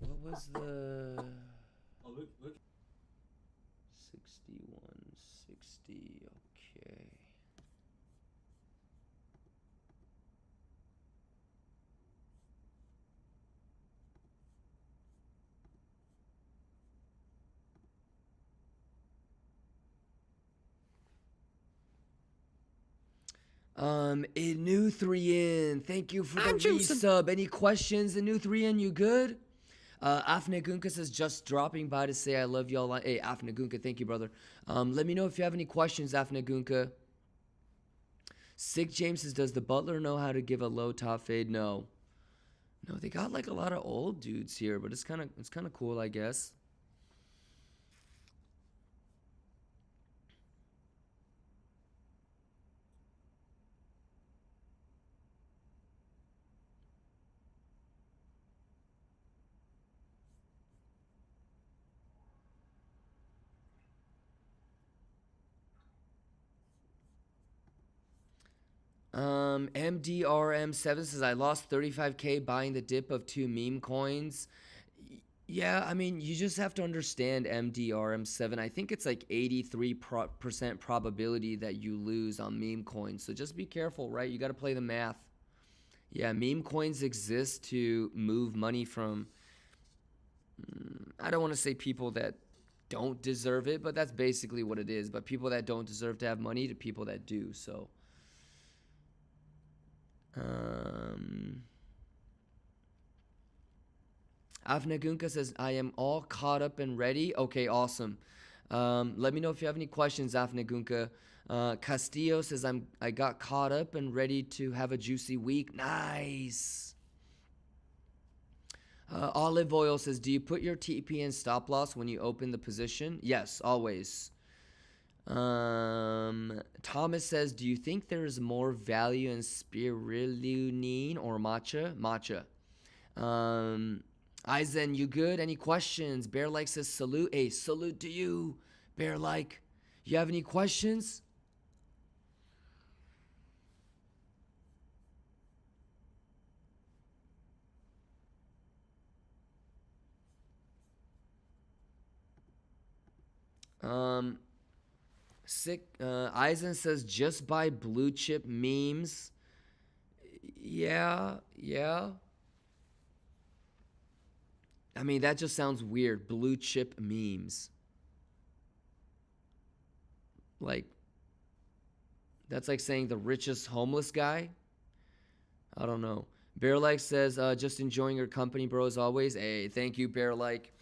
What was the 6160? Okay. A new 3N. Thank you for the resub. Any questions? The new 3N, you good? Afne Gunka says, just dropping by to say I love y'all. Hey, Afne Gunka, thank you, brother. Let me know if you have any questions, Afne Gunka. Sick James says, does the butler know how to give a low top fade? No. No, they got like a lot of old dudes here, but it's kind of cool, I guess. MDRM7 says, I lost 35K buying the dip of 2 meme coins. Yeah, I mean, you just have to understand MDRM7. I think it's like 83% probability that you lose on meme coins. So just be careful, right? You got to play the math. Yeah, meme coins exist to move money from, I don't want to say people that don't deserve it, but that's basically what it is. But people that don't deserve to have money to people that do, so. Afnagunka says, I am all caught up and ready. Okay, awesome. Let me know if you have any questions, Afnagunka. Castillo says, I got caught up and ready to have a juicy week. Nice. Olive Oil says, do you put your TP and stop loss when you open the position? Yes, always. Thomas says, do you think there is more value in spirulina or matcha? Matcha. Aizen, you good? Any questions? Bear Like says, salute. Hey, salute to you, Bear Like. You have any questions? Eisen says, just buy blue chip memes. Yeah. I mean, that just sounds weird. Blue chip memes. Like, that's like saying the richest homeless guy. I don't know. Bear Like says, just enjoying your company, bro, as always. Hey, thank you, Bear Like.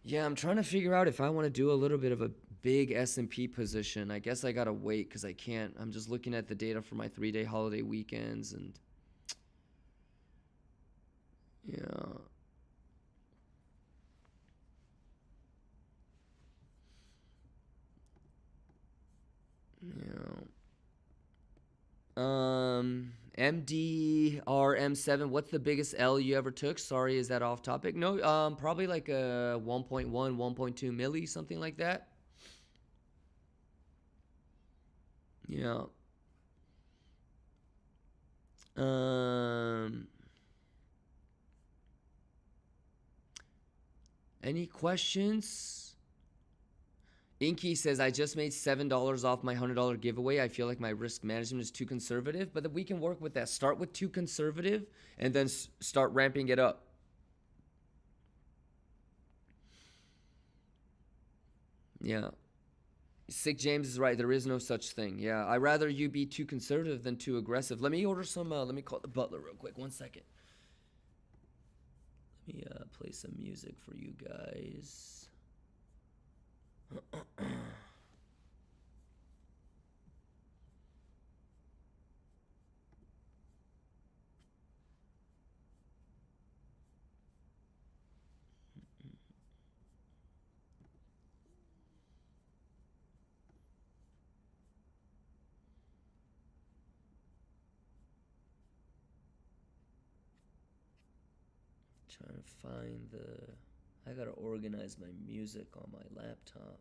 Yeah, I'm trying to figure out if I want to do a little bit of a big S&P position. I guess I got to wait because I can't. I'm just looking at the data for my 3-day holiday weekends and yeah. MDRM7, what's the biggest L you ever took? Sorry, is that off topic? No, probably like a 1.1, 1.2 milli, something like that. Yeah. Any questions? Inky says, I just made $7 off my $100 giveaway. I feel like my risk management is too conservative, but we can work with that. Start with too conservative and then start ramping it up. Yeah. Sick James is right. There is no such thing. Yeah. I'd rather you be too conservative than too aggressive. Let me order some, let me call the butler real quick. 1 second. Let me play some music for you guys. Trying to find I gotta organize my music on my laptop.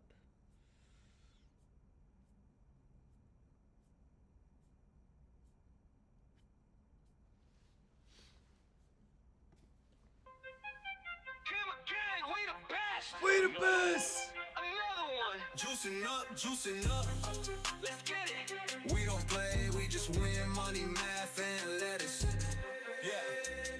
We the best! Another one. Juicing up. Let's get it. We don't play, we just win money, math, and letters. Yeah.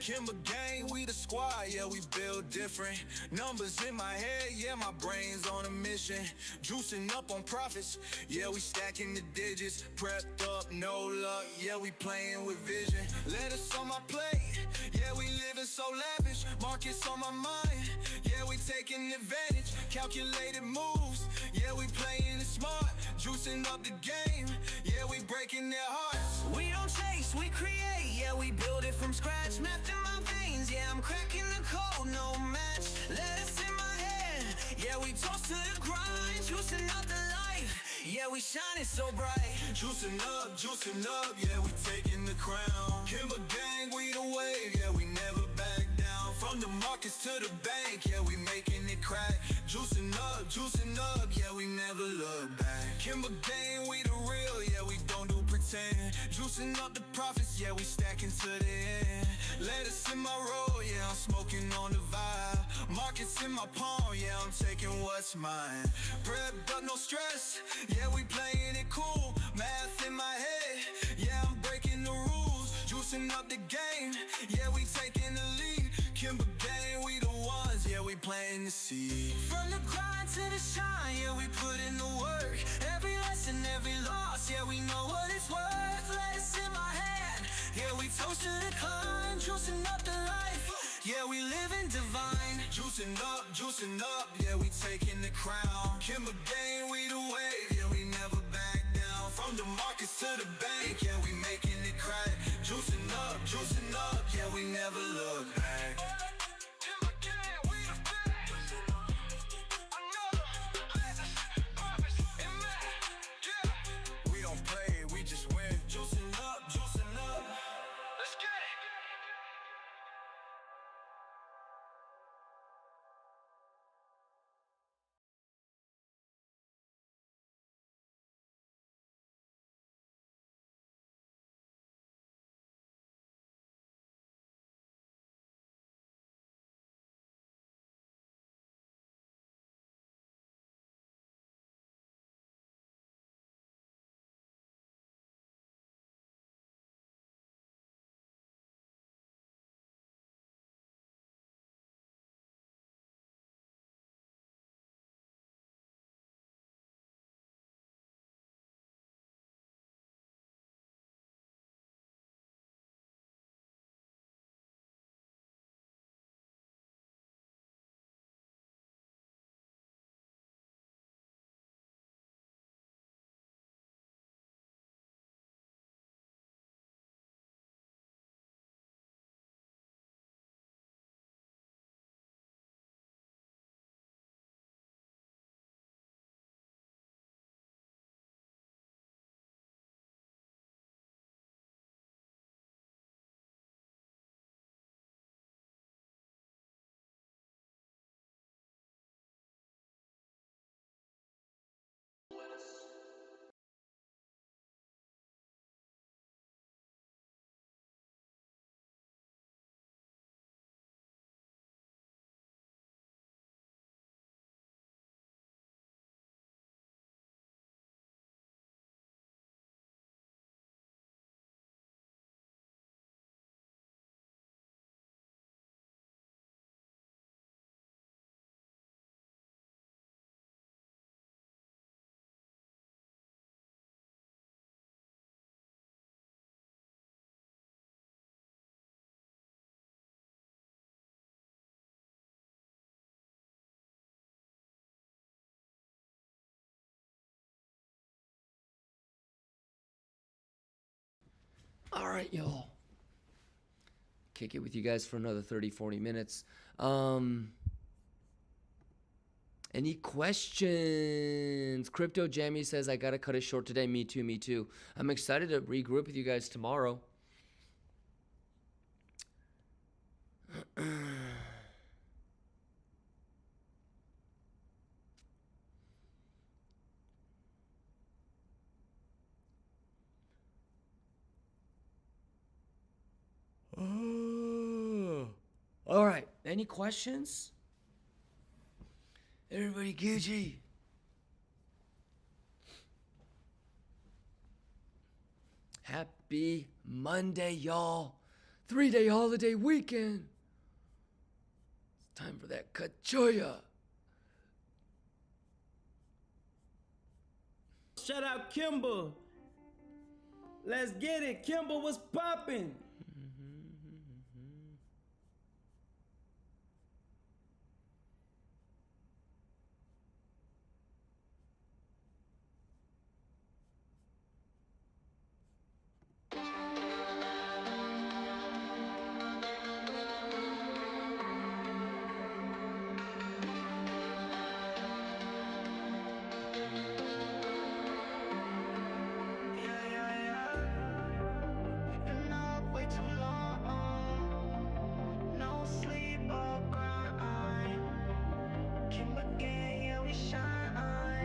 Kimber gang, we the squad, yeah, we build different. Numbers in my head, yeah, my brain's on a mission. Juicing up on profits, yeah, we stacking the digits. Prepped up, no luck, yeah, we playing with vision. Lettuce on my plate, yeah, we living so lavish. Markets on my mind, yeah, we taking advantage. Calculated moves, yeah, we playing it smart. Juicing up the game, yeah, we breaking their hearts. We don't chase, we create, yeah, we build it from scratch. Meth in my veins, yeah, I'm cracking the code, no match. Lettuce in my head, yeah, we toast to the grind. Juicing up the life, yeah, we shining so bright. Juicing up, yeah, we taking the crown. Kimber gang, we the wave, yeah, we never back down. From the markets to the bank, yeah, we making it crack. Juicing up, yeah, we never look back. Kimber gang, we the real, yeah, we don't do pretend. Juicing up the profits, yeah, we stacking to the end. Lettuce in my roll, yeah, I'm smoking on the vibe. Markets in my palm, yeah, I'm taking what's mine. Prepped up, no stress, yeah, we playing it cool. Math in my head, yeah, I'm breaking the rules. Juicing up the game, yeah, we taking the lead. Kimber gang, we the ones, yeah, we playing the seed. From the grind to the shine, yeah, we put in the work. Every lesson, every loss, yeah, we know what it's worth. Lettuce in my hand, yeah, we toast to the climb. Juicing up the life, Yeah, we living divine. Juicing up, yeah, we taking the crown. Kimber gang, we the wave, yeah, we never back down. From the markets to the bank, yeah, we making it crack. Juicing up, yeah, we never look back. We don't play, we just win. Juicing up. Let's get it. All right, y'all. Kick it with you guys for another 30, 40 minutes. Any questions? Crypto Jammy says, I got to cut it short today. Me too. I'm excited to regroup with you guys tomorrow. All right. Any questions? Everybody Gucci. Happy Monday, y'all. 3-day holiday weekend. It's time for that cachoya. Shout out Kimber. Let's get it. Kimber was popping.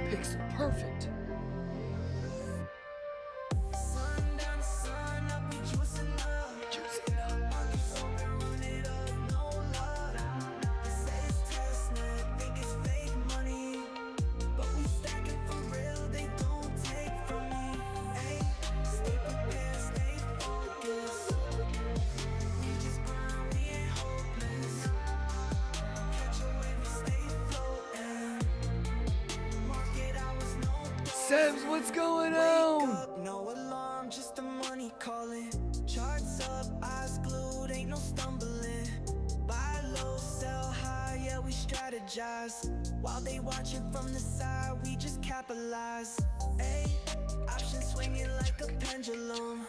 Picks are perfect. Sebs, what's going on? No alarm, just the money calling. Charts up, eyes glued, ain't no stumbling. Buy strategize. While they watching from the side, we just capitalize. Ayy, options swinging like a pendulum.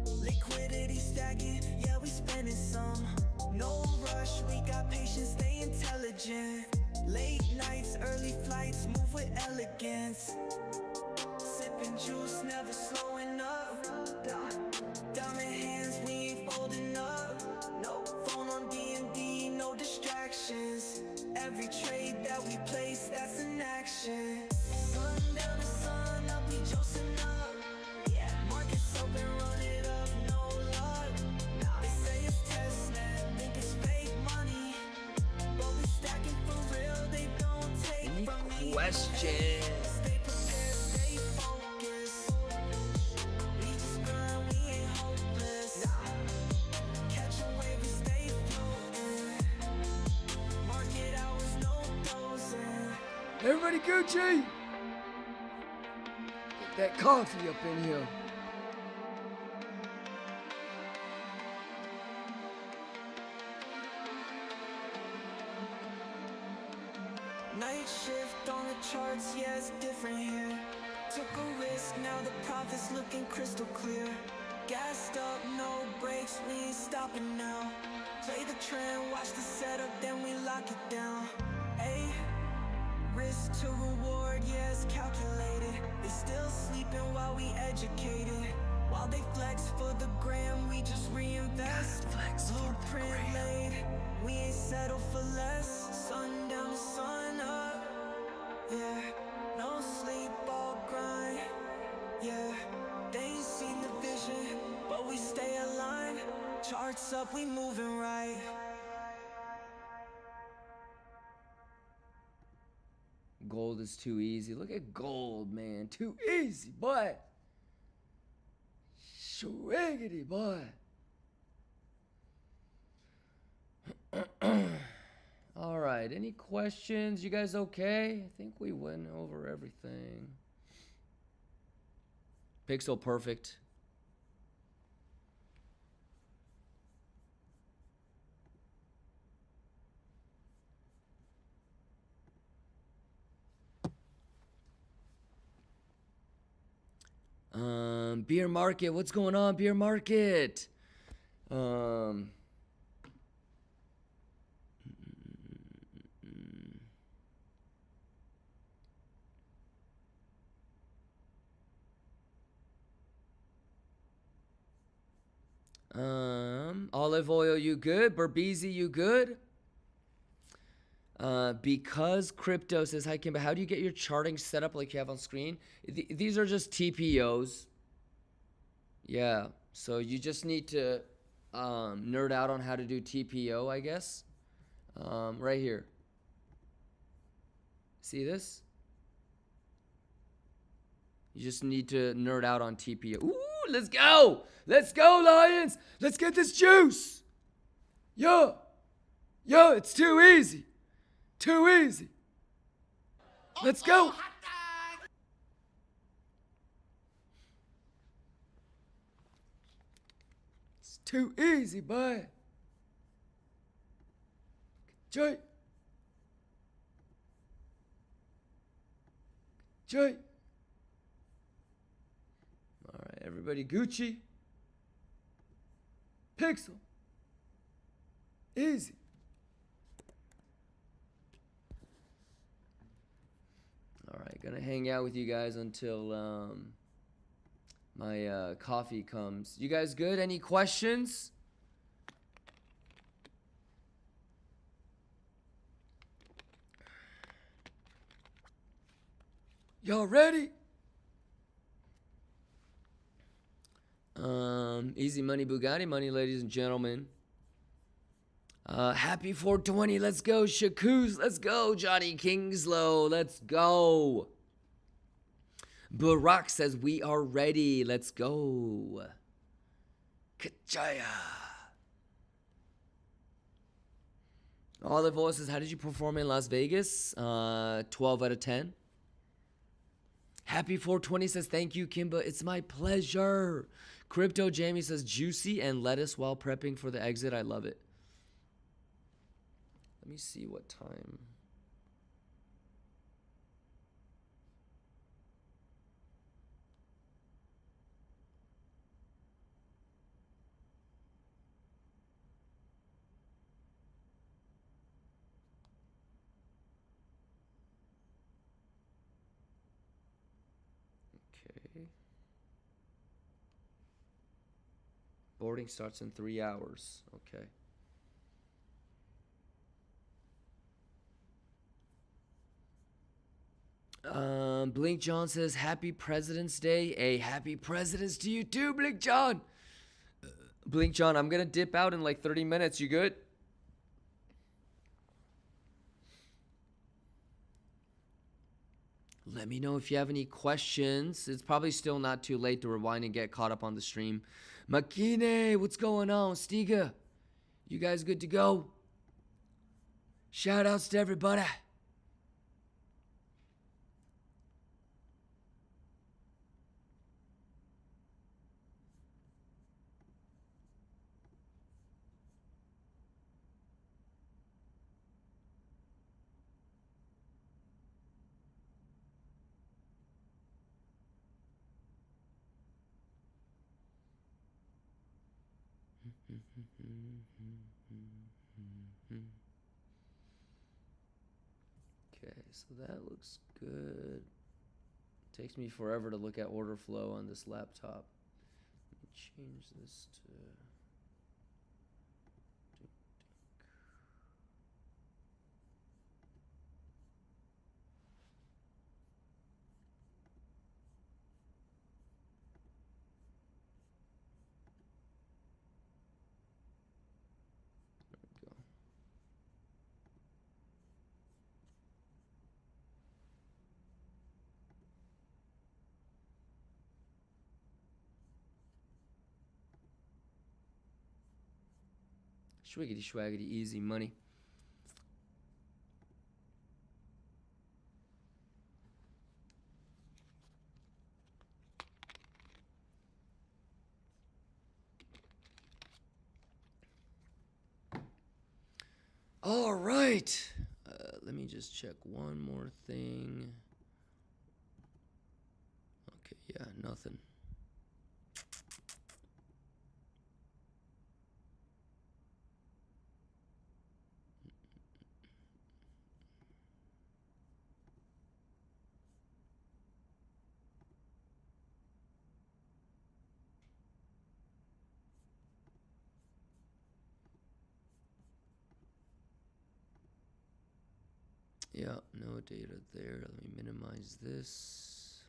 Liquidity stacking, yeah, we spending some. No rush, we got patience, stay intelligent. Late nights, early flights, move with elegance. Sipping juice, never slowing up. Diamond hands, we ain't folding up. No phone on D&D, no distractions. Every trade that we place, that's an action. Sun down to sun up, we juicing up. Yeah, markets open, run it up, no luck. They say it's testnet, think it's fake money, but we stacking for real, they don't take Any from me. questions? Stay prepared, stay focused. We just grind, we ain't hopeless. Catch a wave, we stay floating. Market hours, no dozing. Everybody Gucci! Get that coffee up in here. Night shift on the charts, yeah, it's different here. Took a risk, now the profit's looking crystal clear. Gassed up, no brakes, we ain't stopping now. Play the trend, watch the setup, then we lock it down. Ayy, risk to reward, yeah, it's calculated. They still sleeping while we educated. While they flex for the gram, we just reinvest. Blueprint laid, we ain't settle for less. Sun down to sun up, yeah. No sleep, all grind, yeah. They ain't seen the vision, but we stay aligned. Charts up, we moving right. Gold is too easy. Look at gold, man. Too easy, boy. Swiggity, boy. All right. Any questions? You guys okay? I think we went over everything. Pixel perfect. Beer market. What's going on, beer market? Olive oil, you good? Berbizi, you good? Because crypto says, hi Kimba, how do you get your charting set up like you have on screen? These are just TPOs. Yeah, so you just need to nerd out on how to do TPO, I guess. Right here. See this? You just need to nerd out on TPO. Ooh, let's go! Let's go, Lions! Let's get this juice! Yo! Yo, it's too easy! Too easy! Let's go! It's too easy, boy! Joy! Joy! Alright, everybody Gucci. Pixel. Easy. Alright, gonna hang out with you guys until my coffee comes. You guys good? Any questions? Y'all ready? Easy money, Bugatti money, ladies and gentlemen. Happy 420. Let's go, Shakus. Let's go, Johnny Kingslow. Let's go. Barack says we are ready. Let's go. Kachaya. Olive Oil says, how did you perform in Las Vegas? 12 out of 10. Happy 420 says, thank you, Kimba. It's my pleasure. Crypto Jamie says, juicy and lettuce while prepping for the exit. I love it. Let me see what time. Boarding starts in 3 hours. Okay. Blink John says, Happy President's Day. Hey, happy President's to you too, Blink John. Blink John, I'm going to dip out in like 30 minutes. You good? Let me know if you have any questions. It's probably still not too late to rewind and get caught up on the stream. Makine, what's going on? Stiga, you guys good to go? Shout outs to everybody. Okay, so that looks good. Takes me forever to look at order flow on this laptop. Let me change this to... Schwiggity schwaggity, easy money. All right. Let me just check one more thing. Okay, yeah, nothing. Yeah, no data there. Let me minimize this.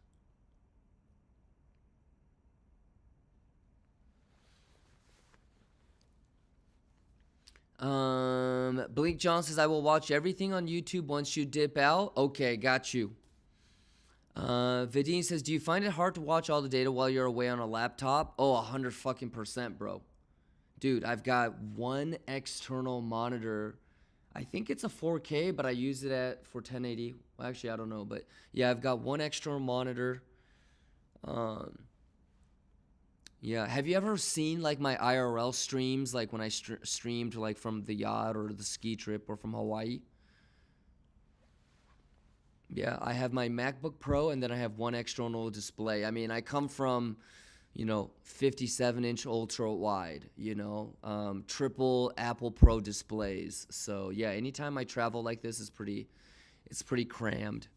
Blink John says, I will watch everything on YouTube once you dip out. Okay, got you. Vidine says, do you find it hard to watch all the data while you're away on a laptop? Oh, 100%, bro. Dude, I've got one external monitor. I think it's a 4K, but I use it for 1080. Well, actually, I don't know, but yeah, I've got one external monitor. Yeah, have you ever seen like my IRL streams, like when I streamed like from the yacht or the ski trip or from Hawaii? Yeah, I have my MacBook Pro and then I have one external display. I mean, I come from, 57-inch ultra wide, triple Apple Pro displays. So yeah, anytime I travel like this it's pretty crammed.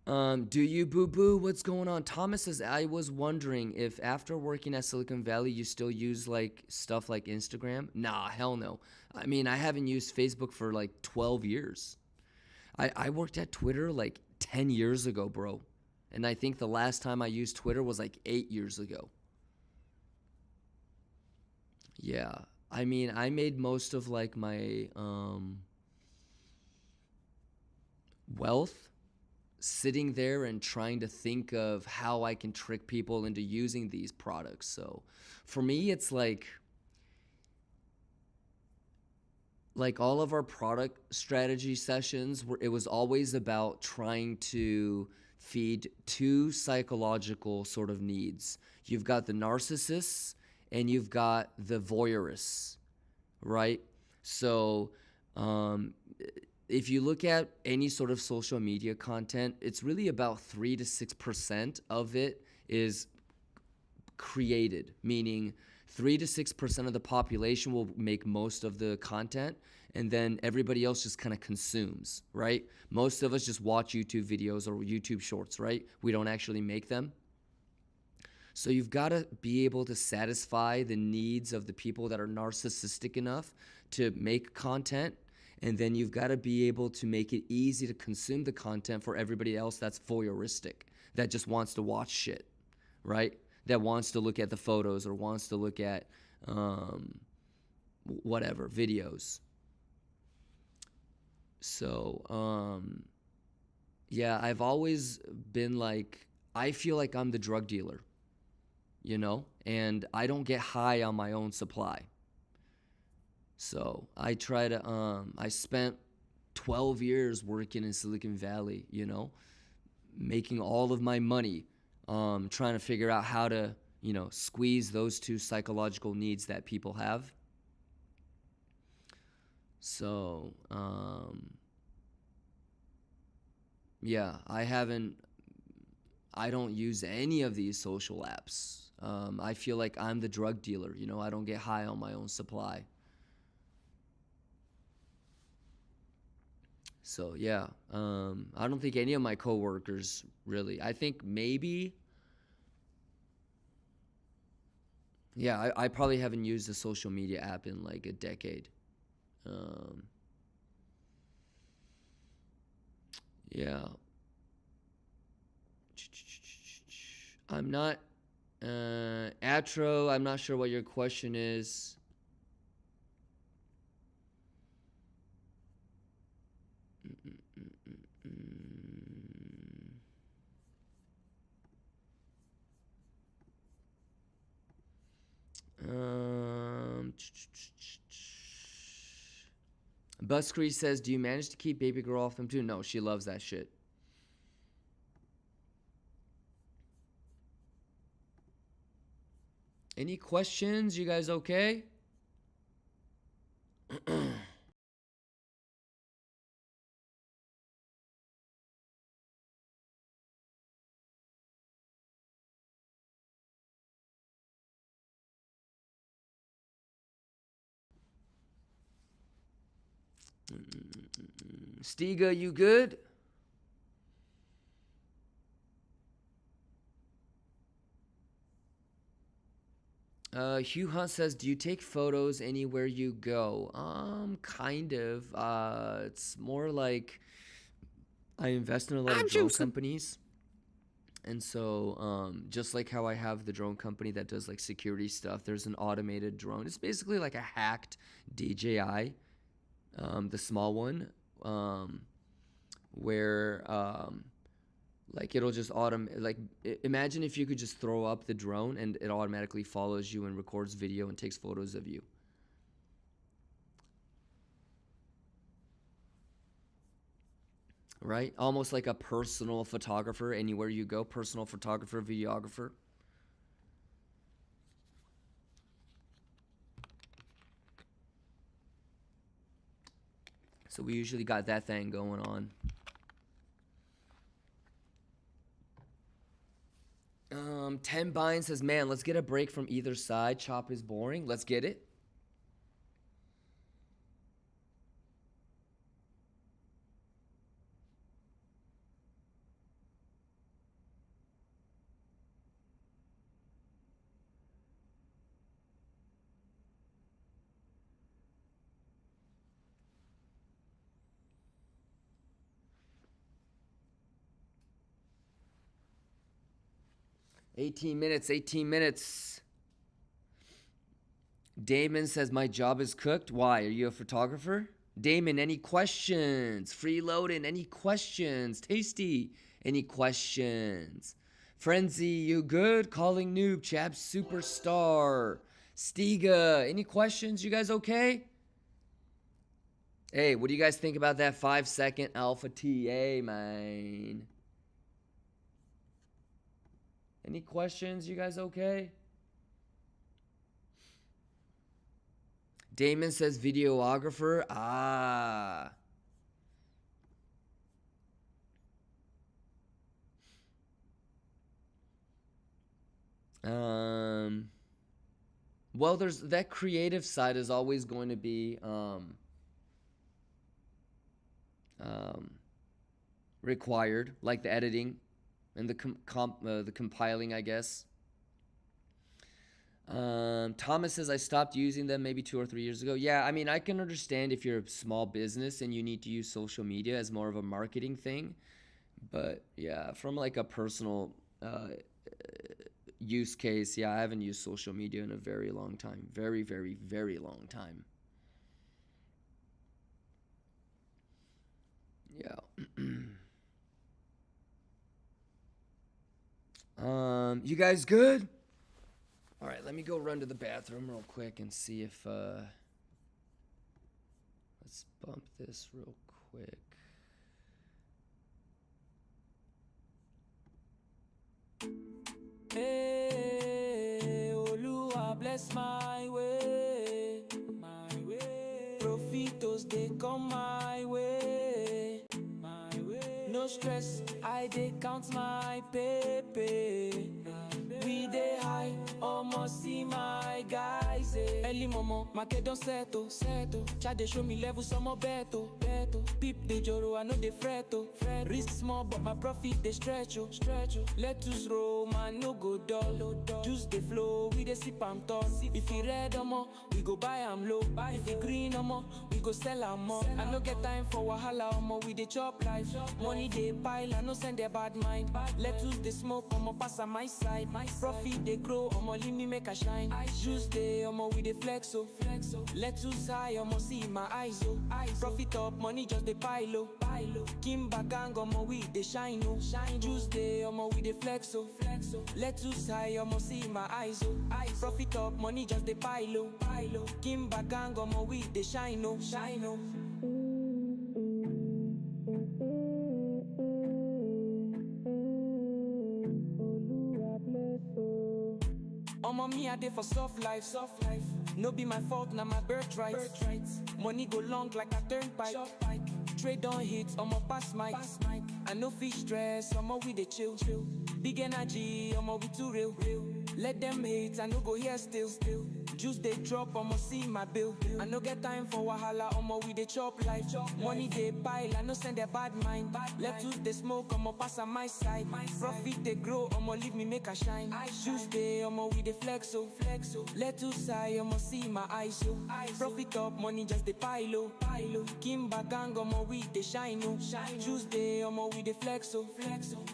Do you boo-boo? What's going on? Thomas says, I was wondering if after working at Silicon Valley, you still use like stuff like Instagram? Nah, hell no. I mean, I haven't used Facebook for like 12 years. I worked at Twitter like 10 years ago, bro. And I think the last time I used Twitter was like 8 years ago. Yeah. I mean, I made most of like my wealth sitting there and trying to think of how I can trick people into using these products. So for me, it's like all of our product strategy sessions, it was always about trying to feed two psychological sort of needs. You've got the narcissists and you've got the voyeurists, right? So if you look at any sort of social media content, it's really about 3 to 6% of it is created, meaning 3 to 6% of the population will make most of the content, and then everybody else just kind of consumes, right? Most of us just watch YouTube videos or YouTube shorts, right? We don't actually make them. So you've got to be able to satisfy the needs of the people that are narcissistic enough to make content. And then you've got to be able to make it easy to consume the content for everybody else that's voyeuristic, that just wants to watch shit, right? That wants to look at the photos or wants to look at whatever, videos. So, yeah, I've always been like, I feel like I'm the drug dealer, you know, and I don't get high on my own supply. So I try to, I spent 12 years working in Silicon Valley, you know, making all of my money, trying to figure out how to, you know, squeeze those two psychological needs that people have. So, yeah, I don't use any of these social apps. I feel like I'm the drug dealer, you know, I don't get high on my own supply. So, yeah, I don't think any of my coworkers really, I think maybe, yeah, I probably haven't used a social media app in like a decade. Yeah. I'm not, Atro, I'm not sure what your question is. Buscree says, do you manage to keep baby girl off them too? No, she loves that shit. Any questions? You guys okay? Stiga, you good? Hugh Hunt says, do you take photos anywhere you go? Kind of. It's more like I invest in a lot of drone companies. And so, just like how I have the drone company that does like security stuff, there's an automated drone. It's basically like a hacked DJI, the small one, where like it'll just imagine if you could just throw up the drone and it automatically follows you and records video and takes photos of you. Right? Almost like a personal photographer anywhere you go, personal photographer, videographer. So we usually got that thing going on. 10 Bind says, man, let's get a break from either side. Chop is boring. Let's get it. $18 minutes, 18 minutes. Damon says, my job is cooked. Why? Are you a photographer? Damon, any questions? Freeloading, any questions? Tasty, any questions? Frenzy, you good? Calling noob, chap, superstar. Stiga, any questions? You guys okay? Hey, what do you guys think about that 5-second alpha TA, man? Any questions? You guys okay? Damon says videographer. Ah. Well, there's that creative side is always going to be required, like the editing and the compiling, I guess. Thomas says I stopped using them maybe 2 or 3 years ago. Yeah, I mean, I can understand if you're a small business and you need to use social media as more of a marketing thing. But yeah, from like a personal use case, yeah, I haven't used social media in a very long time. Very, very, very long time. Yeah. You guys good? All right, let me go run to the bathroom real quick and see if let's bump this real quick. Hey, Oluwa bless my way, my way. Profitos they come my way, my way. No stress, I dey count my pepe. We dey high, almost see my guys. Early momo, market don settle. Chat dey show me level, some more beto. Peep dey joro, I know dey fretto. Risk small, but my profit dey stretch. Let's roll, man, no go dull. Juice dey flow, we dey sip am tall. If he red omo, we go buy am low. If he green omo, we go sell am more. I no get time for wahala omo, we dey chop life. Money dey pile, I no send a bad mind. Let's dey smoke omo, pass on my side. Profit they grow, omo leave me make a shine. Juice day, omo we dey flex oh. Let's high, omo see my eyes oh. Profit up, money just dey pile oh. Kimba gang, omo we dey shine oh. Juice day, omo we dey flex oh. Let's high, omo see my eyes oh. Profit up, money just dey pile oh. Kimba gang, omo we dey shine oh. Omo me I dey for soft life. No be my fault, na my birthright. Money go long like a turnpike. Trade on hits, omo pass mic. I no fish stress, omo we dey chill. Big energy, omo we too real. Let them hate, I no go here still. Juice they drop, omo see my bill. I no get time for wahala, omo we dey chop life. Money they pile, I no send a bad mind. Let's they smoke, omo pass on my side. Profit they grow, omo leave me make a shine. Juice they, omo we dey flex oh. Let's high, omo see my eyes oh. Profit up, money just dey pile oh. Kimba gang, omo we dey shine oh. Juice they, omo we dey flex oh.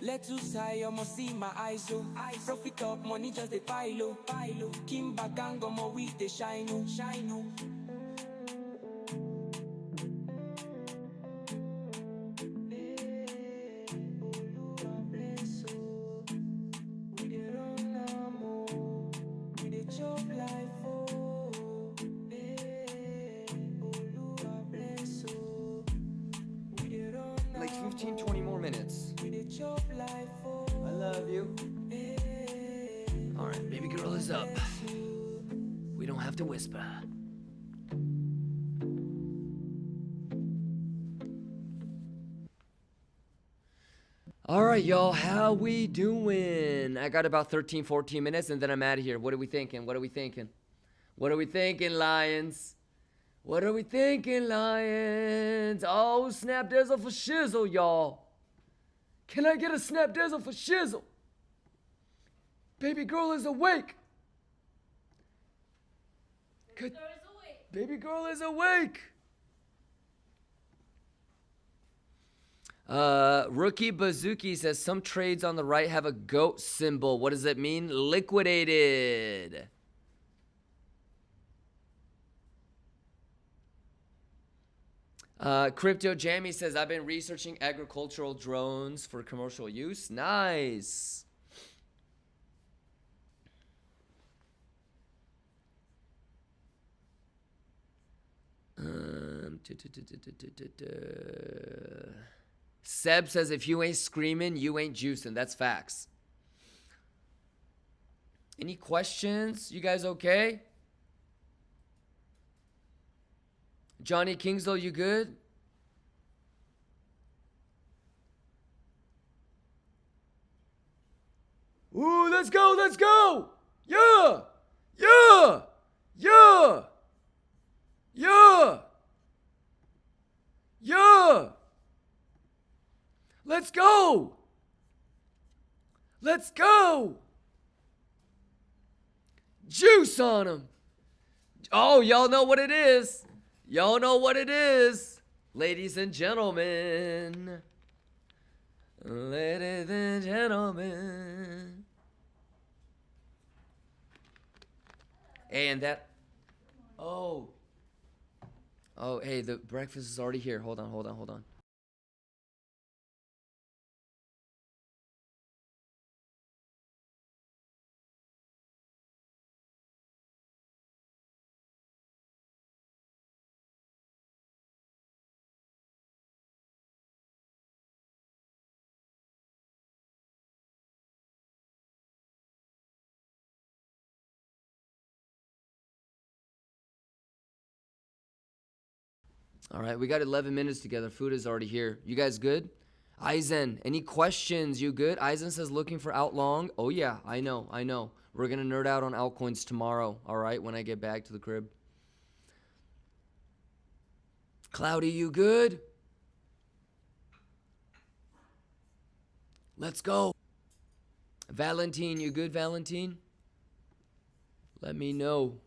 Let's high, omo see my eyes oh. Profit up, money just dey pile oh. Kimba gang, omo we dey shine oh. Like 15, 20 more minutes. I love you. All right, baby girl is up. We don't have to whisper. All right, y'all, how we doing? I got about 13, 14 minutes, and then I'm out of here. What are we thinking? What are we thinking, Lions? What are we thinking, Lions? Oh, snap dizzle for shizzle, y'all. Can I get a snap dizzle for shizzle? Baby girl is awake. Baby girl is awake. Rookie Bazooki says some trades on the right have a goat symbol. What does it mean? Liquidated. Crypto Jammy says I've been researching agricultural drones for commercial use. Nice. Seb says if you ain't screaming, you ain't juicing. That's facts. Any questions? You guys okay? Johnny Kingslow, you good? Ooh, let's go, let's go! Yeah! Yeah! Yeah! Yeah! Yeah! Let's go! Let's go! Juice on them. Oh, y'all know what it is. Y'all know what it is. Ladies and gentlemen. Ladies and gentlemen. Hey, and that. Oh. Oh, hey, the breakfast is already here. Hold on. All right, we got 11 minutes together. Food is already here. You guys good? Aizen, any questions? You good? Aizen says looking for out long. Oh yeah, I know. We're gonna nerd out on altcoins tomorrow. All right, when I get back to the crib. Cloudy, you good? Let's go. Valentine, you good, Valentine? Let me know.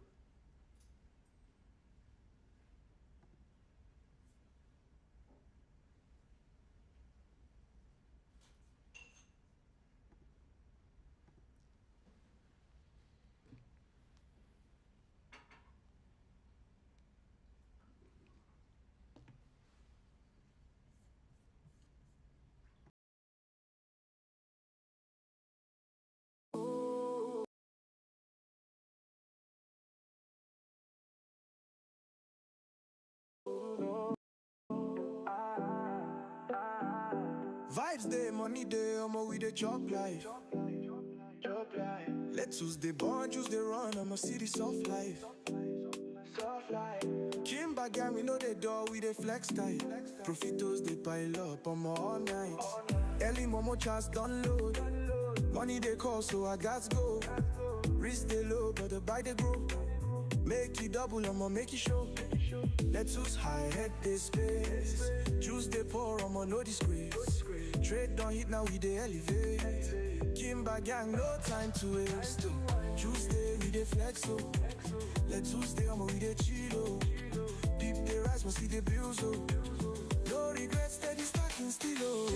Vibes day, money day, I'ma we the chop life. Let's choose the born, choose the run, I'ma see the soft life. Kimba gang, we know the door, we the flex time. Profitos, they pile up, I'm all night. Early momo chance, done load. Money they call, so I gotta go. Risk they low, but the buy they grow. Make it double, I'ma make it show. Let's use high head this space. Juice they pour, I'ma no disgrace. Trade don't hit, now we they elevate. Kimba gang, no time to waste. Tuesday, we they flex, so. Let's Tuesday, I'ma we they chill. Deep they rise, must see the bills, oh. No regrets, steady stacking still, oh.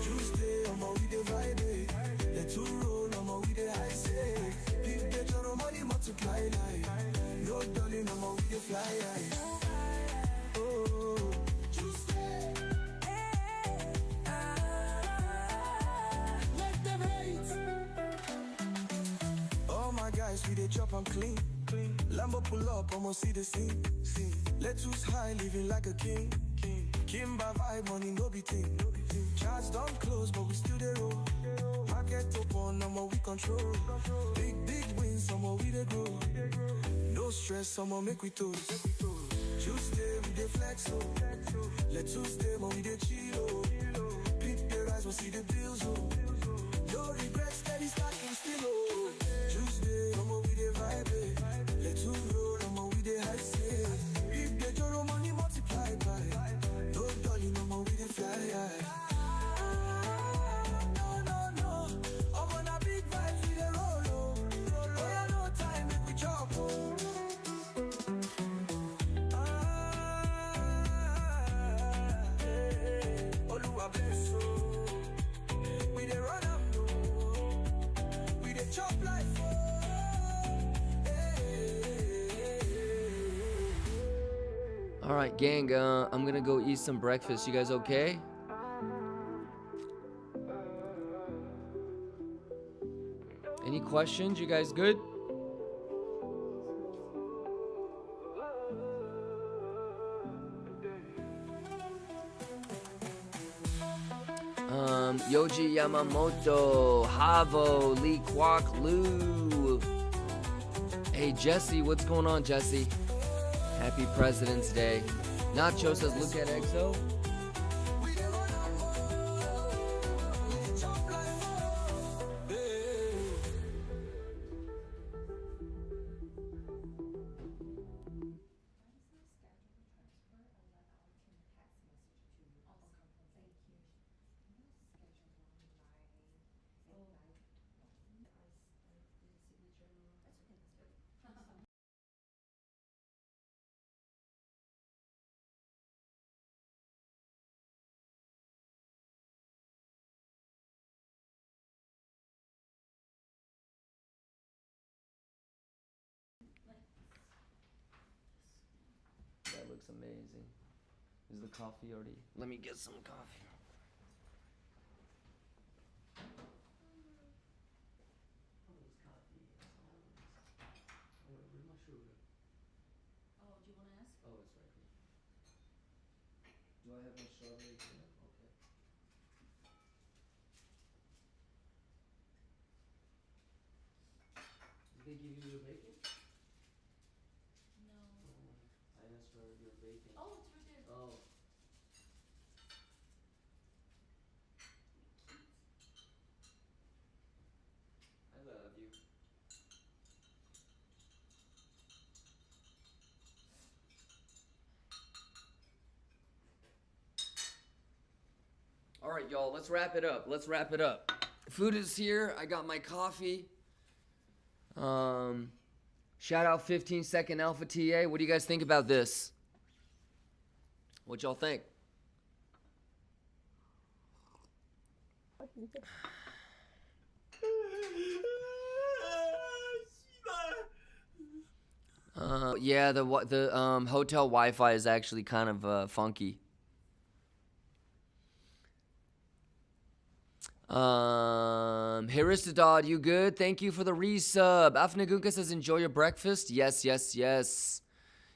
Tuesday, I'ma we they vibe. Let's roll, I'ma we they high say. Deep they joro money multiply like. No darling, I'ma we they fly high. Oh, Tuesday. Let them hate. All my guys, we they chop and clean. Lambo pull up, I'ma see the scene. Let's use high, living like a king. Kimba vibe, money no be thing. Charts don't close, but we still there roll. Market open, I'ma we control. Big wins, I'ma we they grow. No stress, I'ma make we toast. Tuesday, we dey flex, oh. Let Tuesday, man, we dey chill, oh. Pick the rise, we'll see the bills, oh. No regrets, steady stacking still, oh. Tuesday, I'ma we dey vibe, let two roll, I'ma we dey high say. If the joro money multiply by, no darling, I'ma we dey fly high. No, I'm on a big vibe, we dey roll, oh. Oh, yeah, no time, make we chop, oh. All right, gang, I'm gonna go eat some breakfast. You guys okay? Any questions? You guys good? Yoji Yamamoto, Havo, Lee Kwok Lu. Hey, Jesse, what's going on, Jesse? Happy President's Day. Nacho says, look at EXO. amazing. Is the coffee already? Let me get some coffee. Oh, do you want to ask? Oh, it's right here. Do I have my strawberry jam? Okay. Did they give you your bacon? No. I asked for your bacon. Oh, it's right there. Oh. I love you. All right, y'all, let's wrap it up. Let's wrap it up. Food is here. I got my coffee. Shout out 15 Second Alpha TA. What do you guys think about this? What y'all think? Yeah, the hotel Wi-Fi is actually kind of funky. Haristadod, you good? Thank you for the resub. Afnagunka says, enjoy your breakfast. Yes, yes, yes.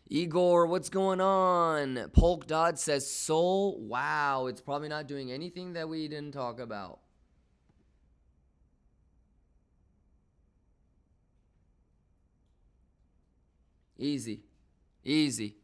Igor, what's going on? Polk Dodd says, Soul. Wow, it's probably not doing anything that we didn't talk about. Easy. Easy.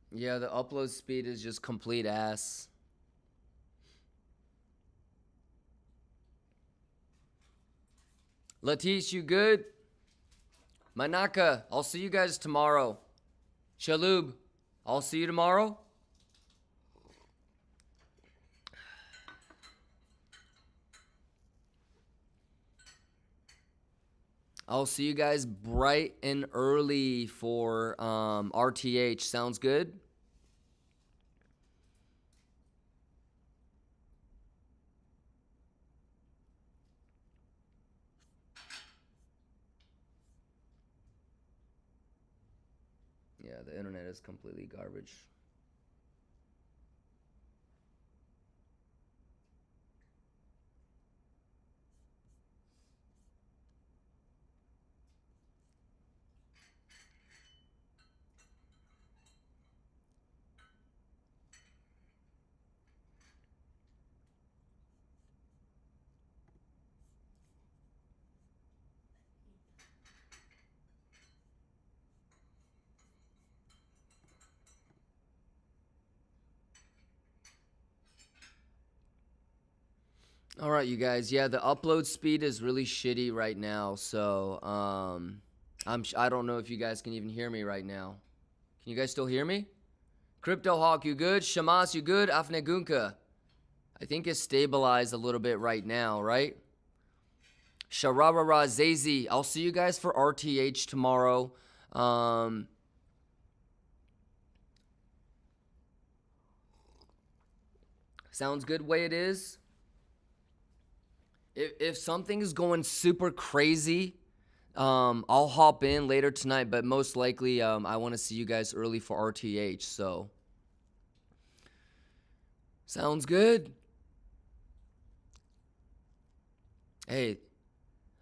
Yeah, the upload speed is just complete ass. Latish, you good? Manaka, I'll see you guys tomorrow. Shalub, I'll see you tomorrow. I'll see you guys bright and early for RTH. Sounds good? Yeah, the internet is completely garbage. All right, you guys. Yeah, the upload speed is really shitty right now. So, I don't know if you guys can even hear me right now. Can you guys still hear me? Crypto Hawk, you good? Shamas, you good? Afnegunka. I think it's stabilized a little bit right now, right? Shararara Zazy. I'll see you guys for RTH tomorrow. Sounds good way it is. If something is going super crazy, I'll hop in later tonight, but most likely I want to see you guys early for RTH, so. Sounds good. Hey,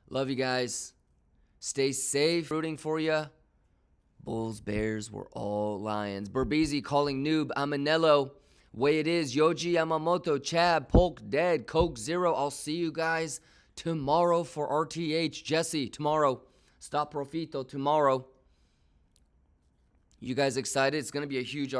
love you guys. Stay safe. Rooting for you. Bulls, Bears, we're all Lions. Berbizi calling noob. Amanello. Way it is. Yoji Yamamoto, Chab, Polk, Dead, Coke Zero. I'll see you guys tomorrow for RTH. Jesse, tomorrow. Stop Profito tomorrow. You guys excited? It's going to be a huge